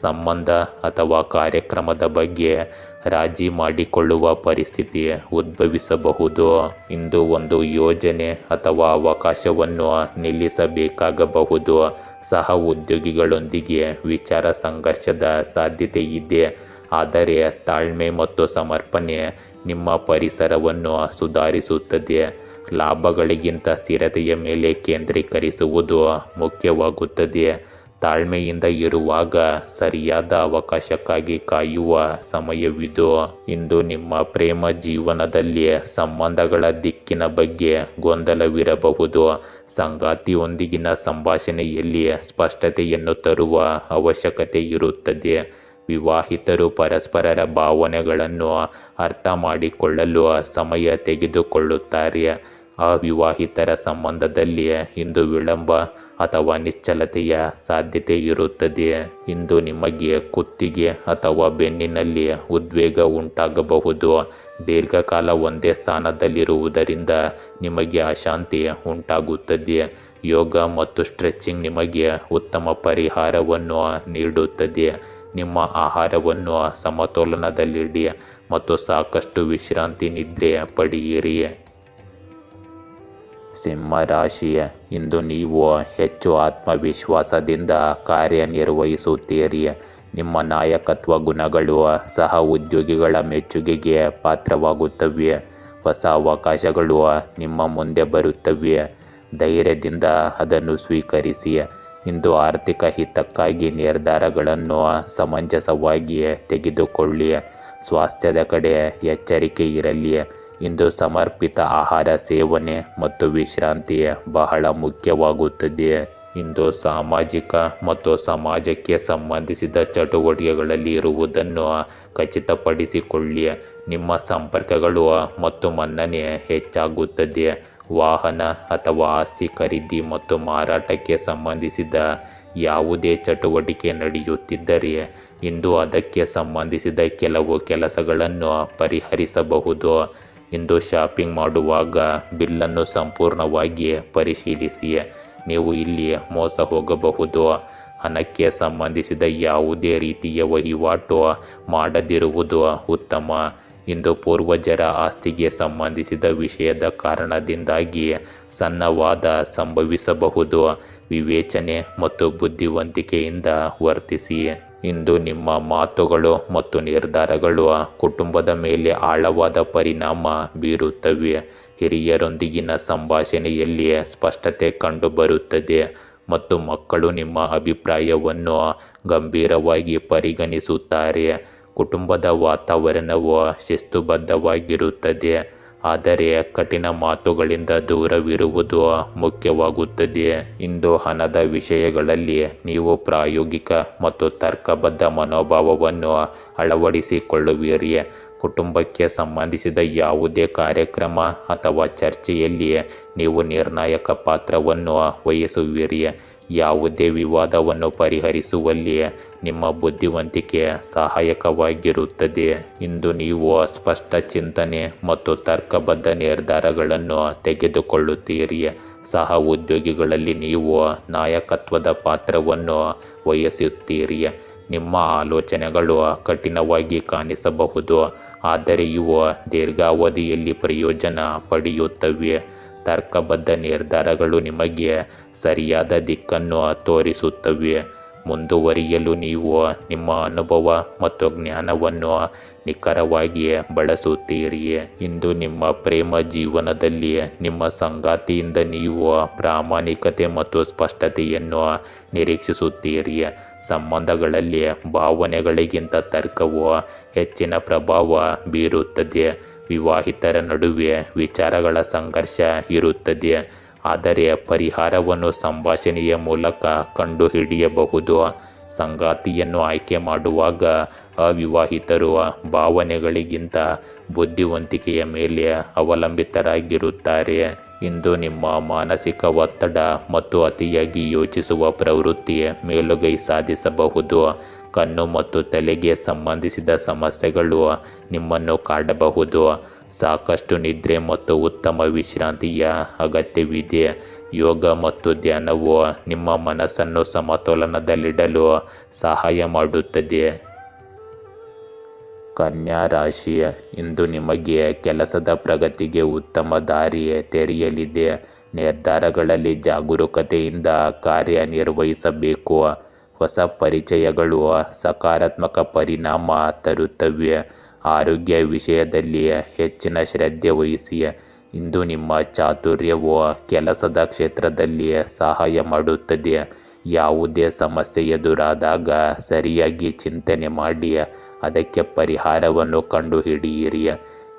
ಸಂಬಂಧ ಅಥವಾ ಕಾರ್ಯಕ್ರಮದ ಬಗ್ಗೆ ರಾಜಿ ಮಾಡಿಕೊಳ್ಳುವ ಪರಿಸ್ಥಿತಿ ಉದ್ಭವಿಸಬಹುದು. ಇಂದು ಒಂದು ಯೋಜನೆ ಅಥವಾ ಅವಕಾಶವನ್ನು ನಿಲ್ಲಿಸಬೇಕಾಗಬಹುದು. ಸಹ ಉದ್ಯೋಗಿಗಳೊಂದಿಗೆ ವಿಚಾರ ಸಂಘರ್ಷದ ಸಾಧ್ಯತೆ ಇದೆ. ಆದರೆ ತಾಳ್ಮೆ ಮತ್ತು ಸಮರ್ಪಣೆ ನಿಮ್ಮ ಪರಿಸರವನ್ನು ಸುಧಾರಿಸುತ್ತದೆ. ಲಾಭಗಳಿಗಿಂತ ಸ್ಥಿರತೆಯ ಮೇಲೆ ಕೇಂದ್ರೀಕರಿಸುವುದು ಮುಖ್ಯವಾಗುತ್ತದೆ. ತಾಳ್ಮೆಯಿಂದ ಇರುವಾಗ ಸರಿಯಾದ ಅವಕಾಶಕ್ಕಾಗಿ ಕಾಯುವ ಸಮಯವಿದು. ಇಂದು ನಿಮ್ಮ ಪ್ರೇಮ ಜೀವನದಲ್ಲಿ ಸಂಬಂಧಗಳ ದಿಕ್ಕಿನ ಬಗ್ಗೆ ಗೊಂದಲವಿರಬಹುದು. ಸಂಗಾತಿಯೊಂದಿಗಿನ ಸಂಭಾಷಣೆಯಲ್ಲಿ ಸ್ಪಷ್ಟತೆಯನ್ನು ತರುವ ಅವಶ್ಯಕತೆ ಇರುತ್ತದೆ. ವಿವಾಹಿತರು ಪರಸ್ಪರರ ಭಾವನೆಗಳನ್ನು ಅರ್ಥ ಮಾಡಿಕೊಳ್ಳಲು ಸಮಯ ತೆಗೆದುಕೊಳ್ಳುತ್ತಾರೆ. ಅವಿವಾಹಿತರ ಸಂಬಂಧದಲ್ಲಿ ಇಂದು ವಿಳಂಬ ಅಥವಾ ನಿಶ್ಚಲತೆಯ ಸಾಧ್ಯತೆ ಇರುತ್ತದೆ. ಇಂದು ನಿಮಗೆ ಕುತ್ತಿಗೆ ಅಥವಾ ಬೆನ್ನಿನಲ್ಲಿ ಉದ್ವೇಗ ಉಂಟಾಗಬಹುದು. ದೀರ್ಘಕಾಲ ಒಂದೇ ಸ್ಥಾನದಲ್ಲಿರುವುದರಿಂದ ನಿಮಗೆ ಅಶಾಂತಿ ಉಂಟಾಗುತ್ತದೆ. ಯೋಗ ಮತ್ತು ಸ್ಟ್ರೆಚಿಂಗ್ ನಿಮಗೆ ಉತ್ತಮ ಪರಿಹಾರವನ್ನು ನೀಡುತ್ತದೆ. ನಿಮ್ಮ ಆಹಾರವನ್ನು ಸಮತೋಲನದಲ್ಲಿಡಿ ಮತ್ತು ಸಾಕಷ್ಟು ವಿಶ್ರಾಂತಿ ನಿದ್ರೆ ಪಡೆಯಿರಿ. ಸಿಂಹ ರಾಶಿ, ಇಂದು ನೀವು ಹೆಚ್ಚು ಆತ್ಮವಿಶ್ವಾಸದಿಂದ ಕಾರ್ಯನಿರ್ವಹಿಸುತ್ತೀರಿ. ನಿಮ್ಮ ನಾಯಕತ್ವ ಗುಣಗಳು ಸಹ ಉದ್ಯೋಗಿಗಳ ಮೆಚ್ಚುಗೆಗೆ ಪಾತ್ರವಾಗುತ್ತವೆ. ಹೊಸ ಅವಕಾಶಗಳು ನಿಮ್ಮ ಮುಂದೆ ಬರುತ್ತವೆ. ಧೈರ್ಯದಿಂದ ಅದನ್ನು ಸ್ವೀಕರಿಸಿ. ಇಂದು ಆರ್ಥಿಕ ಹಿತಕ್ಕಾಗಿ ನಿರ್ಧಾರಗಳನ್ನು ಸಮಂಜಸವಾಗಿ ತೆಗೆದುಕೊಳ್ಳಿ. ಸ್ವಾಸ್ಥ್ಯದ ಕಡೆ ಎಚ್ಚರಿಕೆ ಇರಲಿ. ಇಂದು ಸಮರ್ಪಿತ ಆಹಾರ ಸೇವನೆ ಮತ್ತು ವಿಶ್ರಾಂತಿ ಬಹಳ ಮುಖ್ಯವಾಗುತ್ತದೆ. ಇಂದು ಸಾಮಾಜಿಕ ಮತ್ತು ಸಮಾಜಕ್ಕೆ ಸಂಬಂಧಿಸಿದ ಚಟುವಟಿಕೆಗಳಲ್ಲಿ ಇರುವುದನ್ನು ಖಚಿತಪಡಿಸಿಕೊಳ್ಳಿ. ನಿಮ್ಮ ಸಂಪರ್ಕಗಳು ಮತ್ತು ಮನ್ನಣೆ ಹೆಚ್ಚಾಗುತ್ತದೆ. ವಾಹನ ಅಥವಾ ಆಸ್ತಿ ಖರೀದಿ ಮತ್ತು ಮಾರಾಟಕ್ಕೆ ಸಂಬಂಧಿಸಿದ ಯಾವುದೇ ಚಟುವಟಿಕೆ ನಡೆಯುತ್ತಿದ್ದರೆ ಇಂದು ಅದಕ್ಕೆ ಸಂಬಂಧಿಸಿದ ಕೆಲವು ಕೆಲಸಗಳನ್ನು ಪರಿಹರಿಸಬಹುದು. ಇಂದು ಶಾಪಿಂಗ್ ಮಾಡುವಾಗ ಬಿಲ್ಲನ್ನು ಸಂಪೂರ್ಣವಾಗಿ ಪರಿಶೀಲಿಸಿ. ನೀವು ಇಲ್ಲಿ ಮೋಸ ಹೋಗಬಹುದು. ಹಣಕ್ಕೆ ಸಂಬಂಧಿಸಿದ ಯಾವುದೇ ರೀತಿಯ ವಹಿವಾಟು ಮಾಡದಿರುವುದು ಉತ್ತಮ. ಇಂದು ಪೂರ್ವಜರ ಆಸ್ತಿಗೆ ಸಂಬಂಧಿಸಿದ ವಿಷಯದ ಕಾರಣದಿಂದಾಗಿ ಸಣ್ಣ ವಾದ ಸಂಭವಿಸಬಹುದು. ವಿವೇಚನೆ ಮತ್ತು ಬುದ್ಧಿವಂತಿಕೆಯಿಂದ ವರ್ತಿಸಿ. ಇಂದು ನಿಮ್ಮ ಮಾತುಗಳು ಮತ್ತು ನಿರ್ಧಾರಗಳು ಕುಟುಂಬದ ಮೇಲೆ ಆಳವಾದ ಪರಿಣಾಮ ಬೀರುತ್ತವೆ. ಹಿರಿಯರೊಂದಿಗಿನ ಸಂಭಾಷಣೆಯಲ್ಲಿ ಸ್ಪಷ್ಟತೆ ಕಂಡುಬರುತ್ತದೆ ಮತ್ತು ಮಕ್ಕಳು ನಿಮ್ಮ ಅಭಿಪ್ರಾಯವನ್ನು ಗಂಭೀರವಾಗಿ ಪರಿಗಣಿಸುತ್ತಾರೆ. ಕುಟುಂಬದ ವಾತಾವರಣವು ಶಿಸ್ತುಬದ್ಧವಾಗಿರುತ್ತದೆ, ಆದರೆ ಕಠಿಣ ಮಾತುಗಳಿಂದ ದೂರವಿರುವುದು ಮುಖ್ಯವಾಗುತ್ತದೆ. ಇಂದು ಹಣದ ವಿಷಯಗಳಲ್ಲಿ ನೀವು ಪ್ರಾಯೋಗಿಕ ಮತ್ತು ತರ್ಕಬದ್ಧ ಮನೋಭಾವವನ್ನು ಅಳವಡಿಸಿಕೊಳ್ಳುವಿರಿ. ಕುಟುಂಬಕ್ಕೆ ಸಂಬಂಧಿಸಿದ ಯಾವುದೇ ಕಾರ್ಯಕ್ರಮ ಅಥವಾ ಚರ್ಚೆಯಲ್ಲಿ ನೀವು ನಿರ್ಣಾಯಕ ಪಾತ್ರವನ್ನು ವಹಿಸುವಿರಿ. ಯಾವುದೇ ವಿವಾದವನ್ನು ಪರಿಹರಿಸುವಲ್ಲಿ ನಿಮ್ಮ ಬುದ್ಧಿವಂತಿಕೆ ಸಹಾಯಕವಾಗಿರುತ್ತದೆ. ಇಂದು ನೀವು ಸ್ಪಷ್ಟ ಚಿಂತನೆ ಮತ್ತು ತರ್ಕಬದ್ಧ ನಿರ್ಧಾರಗಳನ್ನು ತೆಗೆದುಕೊಳ್ಳುತ್ತೀರಿ. ಸಹ ಉದ್ಯೋಗಿಗಳಲ್ಲಿ ನೀವು ನಾಯಕತ್ವದ ಪಾತ್ರವನ್ನು ವಹಿಸುತ್ತೀರಿ. ನಿಮ್ಮ ಆಲೋಚನೆಗಳು ಕಠಿಣವಾಗಿ ಕಾಣಿಸಬಹುದು, ಆದರೆ ಇವು ದೀರ್ಘಾವಧಿಯಲ್ಲಿ ಪ್ರಯೋಜನ ಪಡೆಯುತ್ತವೆ. ತರ್ಕಬದ್ಧ ನಿರ್ಧಾರಗಳು ನಿಮಗೆ ಸರಿಯಾದ ದಿಕ್ಕನ್ನು ತೋರಿಸುತ್ತವೆ. ಮುಂದುವರಿಯಲು ನೀವು ನಿಮ್ಮ ಅನುಭವ ಮತ್ತು ಜ್ಞಾನವನ್ನು ನಿಖರವಾಗಿ ಬಳಸುತ್ತೀರಿ. ಇಂದು ನಿಮ್ಮ ಪ್ರೇಮ ಜೀವನದಲ್ಲಿ ನಿಮ್ಮ ಸಂಗಾತಿಯಿಂದ ನೀವು ಪ್ರಾಮಾಣಿಕತೆ ಮತ್ತು ಸ್ಪಷ್ಟತೆಯನ್ನು ನಿರೀಕ್ಷಿಸುತ್ತೀರಿ. ಸಂಬಂಧಗಳಲ್ಲಿ ಭಾವನೆಗಳಿಗಿಂತ ತರ್ಕವು ಹೆಚ್ಚಿನ ಪ್ರಭಾವ ಬೀರುತ್ತದೆ. ವಿವಾಹಿತರ ನಡುವೆ ವಿಚಾರಗಳ ಸಂಘರ್ಷ ಇರುತ್ತದೆ, ಆದರೆ ಪರಿಹಾರವನ್ನು ಸಂಭಾಷಣೆಯ ಮೂಲಕ ಕಂಡುಹಿಡಿಯಬಹುದು. ಸಂಗಾತಿಯನ್ನು ಆಯ್ಕೆ ಮಾಡುವಾಗ ಅವಿವಾಹಿತರು ಭಾವನೆಗಳಿಗಿಂತ ಬುದ್ಧಿವಂತಿಕೆಯ ಮೇಲೆ ಅವಲಂಬಿತರಾಗಿರುತ್ತಾರೆ. ಇಂದು ನಿಮ್ಮ ಮಾನಸಿಕ ಒತ್ತಡ ಮತ್ತು ಅತಿಯಾಗಿ ಯೋಚಿಸುವ ಪ್ರವೃತ್ತಿ ಮೇಲುಗೈ ಸಾಧಿಸಬಹುದು. ಕಣ್ಣು ಮತ್ತು ತಲೆಗೆ ಸಂಬಂಧಿಸಿದ ಸಮಸ್ಯೆಗಳು ನಿಮ್ಮನ್ನು ಕಾಡಬಹುದು. ಸಾಕಷ್ಟು ನಿದ್ರೆ ಮತ್ತು ಉತ್ತಮ ವಿಶ್ರಾಂತಿಯ ಅಗತ್ಯವಿದೆ. ಯೋಗ ಮತ್ತು ಧ್ಯಾನವು ನಿಮ್ಮ ಮನಸ್ಸನ್ನು ಸಮತೋಲನದಲ್ಲಿಡಲು ಸಹಾಯ ಮಾಡುತ್ತದೆ. ಕನ್ಯಾ ರಾಶಿ, ಇಂದು ನಿಮಗೆ ಕೆಲಸದ ಪ್ರಗತಿಗೆ ಉತ್ತಮ ದಾರಿ ತೆರೆಯಲಿದೆ. ನಿರ್ಧಾರಗಳಲ್ಲಿ ಜಾಗರೂಕತೆಯಿಂದ ಕಾರ್ಯನಿರ್ವಹಿಸಬೇಕು. ಹೊಸ ಪರಿಚಯಗಳು ಸಕಾರಾತ್ಮಕ ಪರಿಣಾಮ ತರುತ್ತವೆ. ಆರೋಗ್ಯ ವಿಷಯದಲ್ಲಿ ಹೆಚ್ಚಿನ ಶ್ರದ್ಧೆ ವಹಿಸಿ. ಇಂದು ನಿಮ್ಮ ಚಾತುರ್ಯವು ಕೆಲಸದ ಕ್ಷೇತ್ರದಲ್ಲಿ ಸಹಾಯ ಮಾಡುತ್ತದೆ. ಯಾವುದೇ ಸಮಸ್ಯೆ ಎದುರಾದಾಗ ಸರಿಯಾಗಿ ಚಿಂತನೆ ಮಾಡಿ ಅದಕ್ಕೆ ಪರಿಹಾರವನ್ನು ಕಂಡುಹಿಡಿಯಿರಿ.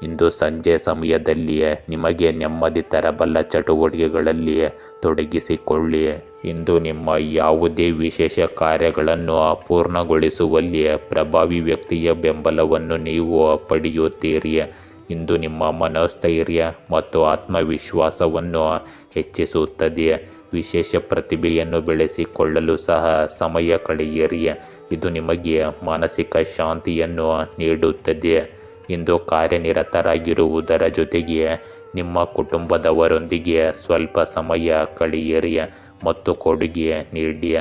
ಇಂದು ಸಂಜೆ ಸಮಯದಲ್ಲಿ ನಿಮಗೆ ನೆಮ್ಮದಿ ತರಬಲ್ಲ ಚಟುವಟಿಕೆಗಳಲ್ಲಿ ತೊಡಗಿಸಿಕೊಳ್ಳಿ. ಇಂದು ನಿಮ್ಮ ಯಾವುದೇ ವಿಶೇಷ ಕಾರ್ಯಗಳನ್ನು ಪೂರ್ಣಗೊಳಿಸುವಲ್ಲಿ ಪ್ರಭಾವಿ ವ್ಯಕ್ತಿಯ ಬೆಂಬಲವನ್ನು ನೀವು ಪಡೆಯುತ್ತೀರಿ. ಇಂದು ನಿಮ್ಮ ಮನೋಸ್ಥೈರ್ಯ ಮತ್ತು ಆತ್ಮವಿಶ್ವಾಸವನ್ನು ಹೆಚ್ಚಿಸುತ್ತದೆ. ವಿಶೇಷ ಪ್ರತಿಭೆಯನ್ನು ಬೆಳೆಸಿಕೊಳ್ಳಲು ಸಹ ಸಮಯ ಕಳೆಯಿರಿ. ಇದು ನಿಮಗೆ ಮಾನಸಿಕ ಶಾಂತಿಯನ್ನು ನೀಡುತ್ತದೆ. ಇಂದು ಕಾರ್ಯನಿರತರಾಗಿರುವುದರ ಜೊತೆಗೆ ನಿಮ್ಮ ಕುಟುಂಬದವರೊಂದಿಗೆ ಸ್ವಲ್ಪ ಸಮಯ ಕಳೆಯಿರಿ ಮತ್ತು ಕೊಡುಗೆ ನೀಡಿ.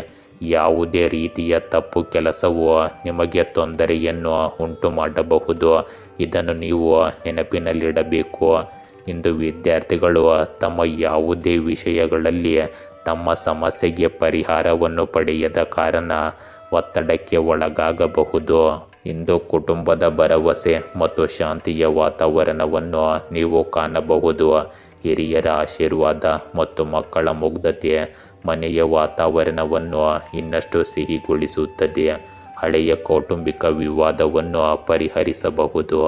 ಯಾವುದೇ ರೀತಿಯ ತಪ್ಪು ಕೆಲಸವು ನಿಮಗೆ ತೊಂದರೆಯನ್ನು ಉಂಟು ಮಾಡಬಹುದು, ಇದನ್ನು ನೀವು ನೆನಪಿನಲ್ಲಿಡಬೇಕು. ಇಂದು ವಿದ್ಯಾರ್ಥಿಗಳು ತಮ್ಮ ಯಾವುದೇ ವಿಷಯಗಳಲ್ಲಿ ತಮ್ಮ ಸಮಸ್ಯೆಗೆ ಪರಿಹಾರವನ್ನು ಪಡೆಯದ ಕಾರಣ ಒತ್ತಡಕ್ಕೆ ಒಳಗಾಗಬಹುದು. ಇಂದು ಕುಟುಂಬದ ಭರವಸೆ ಮತ್ತು ಶಾಂತಿಯ ವಾತಾವರಣವನ್ನು ನೀವು ಕಾಣಬಹುದು. ಹಿರಿಯರ ಆಶೀರ್ವಾದ ಮತ್ತು ಮಕ್ಕಳ ಮುಗ್ಧತೆ ಮನೆಯ ವಾತಾವರಣವನ್ನು ಇನ್ನಷ್ಟು ಸಿಹಿಗೊಳಿಸುತ್ತದೆ. ಹಳೆಯ ಕೌಟುಂಬಿಕ ವಿವಾದವನ್ನು ಪರಿಹರಿಸಬಹುದು.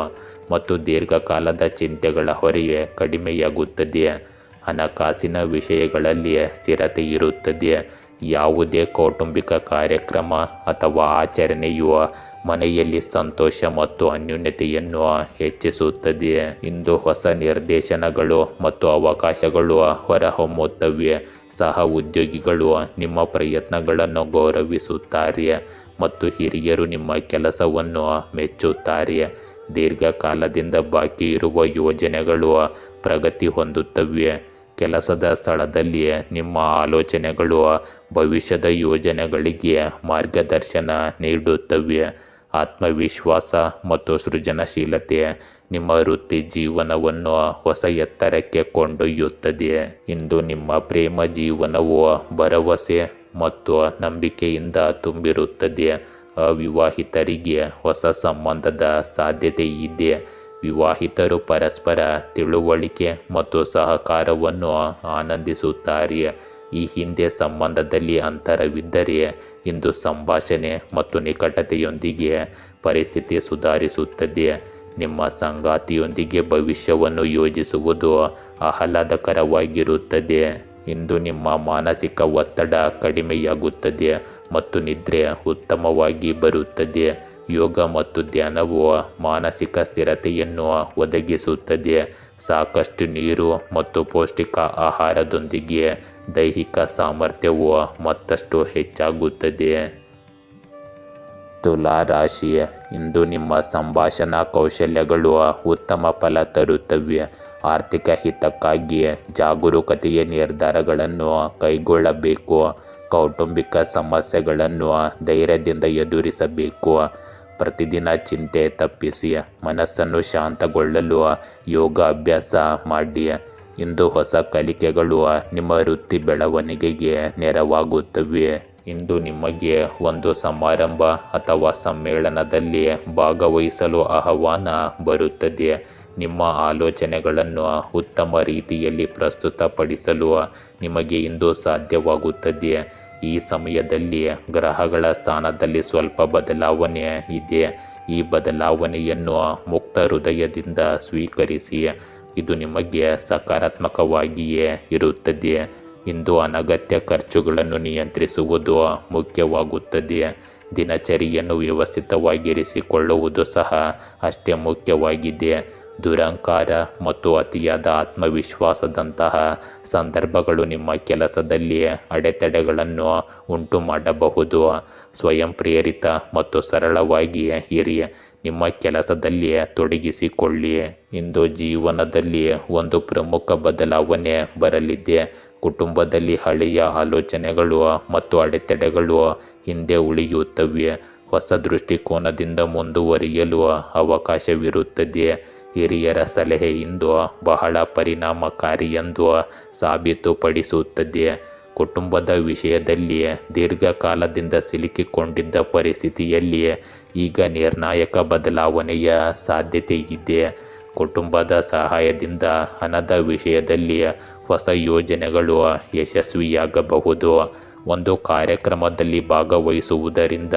ಮತ್ತು ದೀರ್ಘಕಾಲದ ಚಿಂತೆಗಳ ಹೊರೆ ಕಡಿಮೆಯಾಗುತ್ತದೆ. ಹಣಕಾಸಿನ ವಿಷಯಗಳಲ್ಲಿ ಸ್ಥಿರತೆ ಇರುತ್ತದೆ. ಯಾವುದೇ ಕೌಟುಂಬಿಕ ಕಾರ್ಯಕ್ರಮ ಅಥವಾ ಆಚರಣೆಯು ಮನೆಯಲ್ಲಿ ಸಂತೋಷ ಮತ್ತು ಅನ್ಯೋನ್ಯತೆಯನ್ನು ಹೆಚ್ಚಿಸುತ್ತದೆ. ಇಂದು ಹೊಸ ನಿರ್ದೇಶನಗಳು ಮತ್ತು ಅವಕಾಶಗಳು ಹೊರಹೊಮ್ಮುತ್ತವೆ. ಸಹ ಉದ್ಯೋಗಿಗಳು ನಿಮ್ಮ ಪ್ರಯತ್ನಗಳನ್ನು ಗೌರವಿಸುತ್ತಾರೆ ಮತ್ತು ಹಿರಿಯರು ನಿಮ್ಮ ಕೆಲಸವನ್ನು ಮೆಚ್ಚುತ್ತಾರೆ. ದೀರ್ಘಕಾಲದಿಂದ ಬಾಕಿ ಇರುವ ಯೋಜನೆಗಳು ಪ್ರಗತಿ ಹೊಂದುತ್ತವೆ. ಕೆಲಸದ ಸ್ಥಳದಲ್ಲಿ ನಿಮ್ಮ ಆಲೋಚನೆಗಳು ಭವಿಷ್ಯದ ಯೋಜನೆಗಳಿಗೆ ಮಾರ್ಗದರ್ಶನ ನೀಡುತ್ತವೆ. ಆತ್ಮವಿಶ್ವಾಸ ಮತ್ತು ಸೃಜನಶೀಲತೆ ನಿಮ್ಮ ವೃತ್ತಿ ಜೀವನವನ್ನು ಹೊಸ ಎತ್ತರಕ್ಕೆ ಕೊಂಡೊಯ್ಯುತ್ತದೆ. ಇಂದು ನಿಮ್ಮ ಪ್ರೇಮ ಜೀವನವು ಭರವಸೆ ಮತ್ತು ನಂಬಿಕೆಯಿಂದ ತುಂಬಿರುತ್ತದೆ. ಅವಿವಾಹಿತರಿಗೆ ಹೊಸ ಸಂಬಂಧದ ಸಾಧ್ಯತೆ ಇದೆ. ವಿವಾಹಿತರು ಪರಸ್ಪರ ತಿಳುವಳಿಕೆ ಮತ್ತು ಸಹಕಾರವನ್ನು ಆನಂದಿಸುತ್ತಾರೆ. ಈ ಹಿಂದೆ ಸಂಬಂಧದಲ್ಲಿ ಅಂತರವಿದ್ದರೆ ಇಂದು ಸಂಭಾಷಣೆ ಮತ್ತು ನಿಕಟತೆಯೊಂದಿಗೆ ಪರಿಸ್ಥಿತಿ ಸುಧಾರಿಸುತ್ತದೆ. ನಿಮ್ಮ ಸಂಗಾತಿಯೊಂದಿಗೆ ಭವಿಷ್ಯವನ್ನು ಯೋಜಿಸುವುದು ಆಹ್ಲಾದಕರವಾಗಿರುತ್ತದೆ. ಇಂದು ನಿಮ್ಮ ಮಾನಸಿಕ ಒತ್ತಡ ಕಡಿಮೆಯಾಗುತ್ತದೆ ಮತ್ತು ನಿದ್ರೆ ಉತ್ತಮವಾಗಿ ಬರುತ್ತದೆ. ಯೋಗ ಮತ್ತು ಧ್ಯಾನವು ಮಾನಸಿಕ ಸ್ಥಿರತೆಯನ್ನು ಒದಗಿಸುತ್ತದೆ. ಸಾಕಷ್ಟು ನೀರು ಮತ್ತು ಪೌಷ್ಟಿಕ ಆಹಾರದೊಂದಿಗೆ ದೈಹಿಕ ಸಾಮರ್ಥ್ಯವು ಮತ್ತಷ್ಟು ಹೆಚ್ಚಾಗುತ್ತದೆ. ತುಲಾ ರಾಶಿ, ಇಂದು ನಿಮ್ಮ ಸಂಭಾಷಣಾ ಕೌಶಲ್ಯಗಳು ಉತ್ತಮ ಫಲ ತರುತ್ತವೆ. ಆರ್ಥಿಕ ಹಿತಕ್ಕಾಗಿ ಜಾಗರೂಕತೆಯ ನಿರ್ಧಾರಗಳನ್ನು ಕೈಗೊಳ್ಳಬೇಕು. ಕೌಟುಂಬಿಕ ಸಮಸ್ಯೆಗಳನ್ನು ಧೈರ್ಯದಿಂದ ಎದುರಿಸಬೇಕು. ಪ್ರತಿದಿನ ಚಿಂತೆ ತಪ್ಪಿಸಿ ಮನಸ್ಸನ್ನು ಶಾಂತಗೊಳ್ಳಲು ಯೋಗ ಅಭ್ಯಾಸ ಮಾಡಿ. ಇಂದು ಹೊಸ ಕಲಿಕೆಗಳು ನಿಮ್ಮ ವೃತ್ತಿ ಬೆಳವಣಿಗೆಗೆ ನೆರವಾಗುತ್ತವೆ. ಇಂದು ನಿಮಗೆ ಒಂದು ಸಮಾರಂಭ ಅಥವಾ ಸಮ್ಮೇಳನದಲ್ಲಿ ಭಾಗವಹಿಸಲು ಆಹ್ವಾನ ಬರುತ್ತದೆ. ನಿಮ್ಮ ಆಲೋಚನೆಗಳನ್ನು ಉತ್ತಮ ರೀತಿಯಲ್ಲಿ ಪ್ರಸ್ತುತಪಡಿಸಲು ನಿಮಗೆ ಇಂದು ಸಾಧ್ಯವಾಗುತ್ತದೆ. ಈ ಸಮಯದಲ್ಲಿ ಗ್ರಹಗಳ ಸ್ಥಾನದಲ್ಲಿ ಸ್ವಲ್ಪ ಬದಲಾವಣೆ ಇದೆ. ಈ ಬದಲಾವಣೆಯನ್ನು ಮುಕ್ತ ಹೃದಯದಿಂದ ಸ್ವೀಕರಿಸಿ. ಇದು ನಿಮಗೆ ಸಕಾರಾತ್ಮಕವಾಗಿಯೇ ಇರುತ್ತದೆ. ಇಂದು ಅನಗತ್ಯ ಖರ್ಚುಗಳನ್ನು ನಿಯಂತ್ರಿಸುವುದು ಮುಖ್ಯವಾಗುತ್ತದೆ. ದಿನಚರಿಯನ್ನು ವ್ಯವಸ್ಥಿತವಾಗಿರಿಸಿಕೊಳ್ಳುವುದು ಸಹ ಅಷ್ಟೇ ಮುಖ್ಯವಾಗಿದೆ. ದುರಹಂಕಾರ ಮತ್ತು ಅತಿಯಾದ ಆತ್ಮವಿಶ್ವಾಸದಂತಹ ಸಂದರ್ಭಗಳು ನಿಮ್ಮ ಕೆಲಸದಲ್ಲಿ ಅಡೆತಡೆಗಳನ್ನು ಉಂಟು ಮಾಡಬಹುದು. ಸ್ವಯಂ ಪ್ರೇರಿತ ಮತ್ತು ಸರಳವಾಗಿ ಇರಿ. ನಿಮ್ಮ ಕೆಲಸದಲ್ಲಿ ತೊಡಗಿಸಿಕೊಳ್ಳಿ. ಇಂದು ಜೀವನದಲ್ಲಿ ಒಂದು ಪ್ರಮುಖ ಬದಲಾವಣೆ ಬರಲಿದೆ. ಕುಟುಂಬದಲ್ಲಿ ಹಳೆಯ ಆಲೋಚನೆಗಳು ಮತ್ತು ಅಡೆತಡೆಗಳು ಹಿಂದೆ ಉಳಿಯುತ್ತವೆ. ಹೊಸ ದೃಷ್ಟಿಕೋನದಿಂದ ಮುಂದುವರಿಯಲು ಅವಕಾಶವಿರುತ್ತದೆ. ಹಿರಿಯರ ಸಲಹೆ ಇಂದು ಬಹಳ ಪರಿಣಾಮಕಾರಿ ಎಂದು ಸಾಬೀತುಪಡಿಸುತ್ತದೆ. ಕುಟುಂಬದ ವಿಷಯದಲ್ಲಿ ದೀರ್ಘಕಾಲದಿಂದ ಸಿಲುಕಿಕೊಂಡಿದ್ದ ಪರಿಸ್ಥಿತಿಯಲ್ಲಿ ಈಗ ನಿರ್ಣಾಯಕ ಬದಲಾವಣೆಯ ಸಾಧ್ಯತೆ ಇದೆ. ಕುಟುಂಬದ ಸಹಾಯದಿಂದ ಹಣದ ವಿಷಯದಲ್ಲಿ ಹೊಸ ಯೋಜನೆಗಳು ಯಶಸ್ವಿಯಾಗಬಹುದು. ಒಂದು ಕಾರ್ಯಕ್ರಮದಲ್ಲಿ ಭಾಗವಹಿಸುವುದರಿಂದ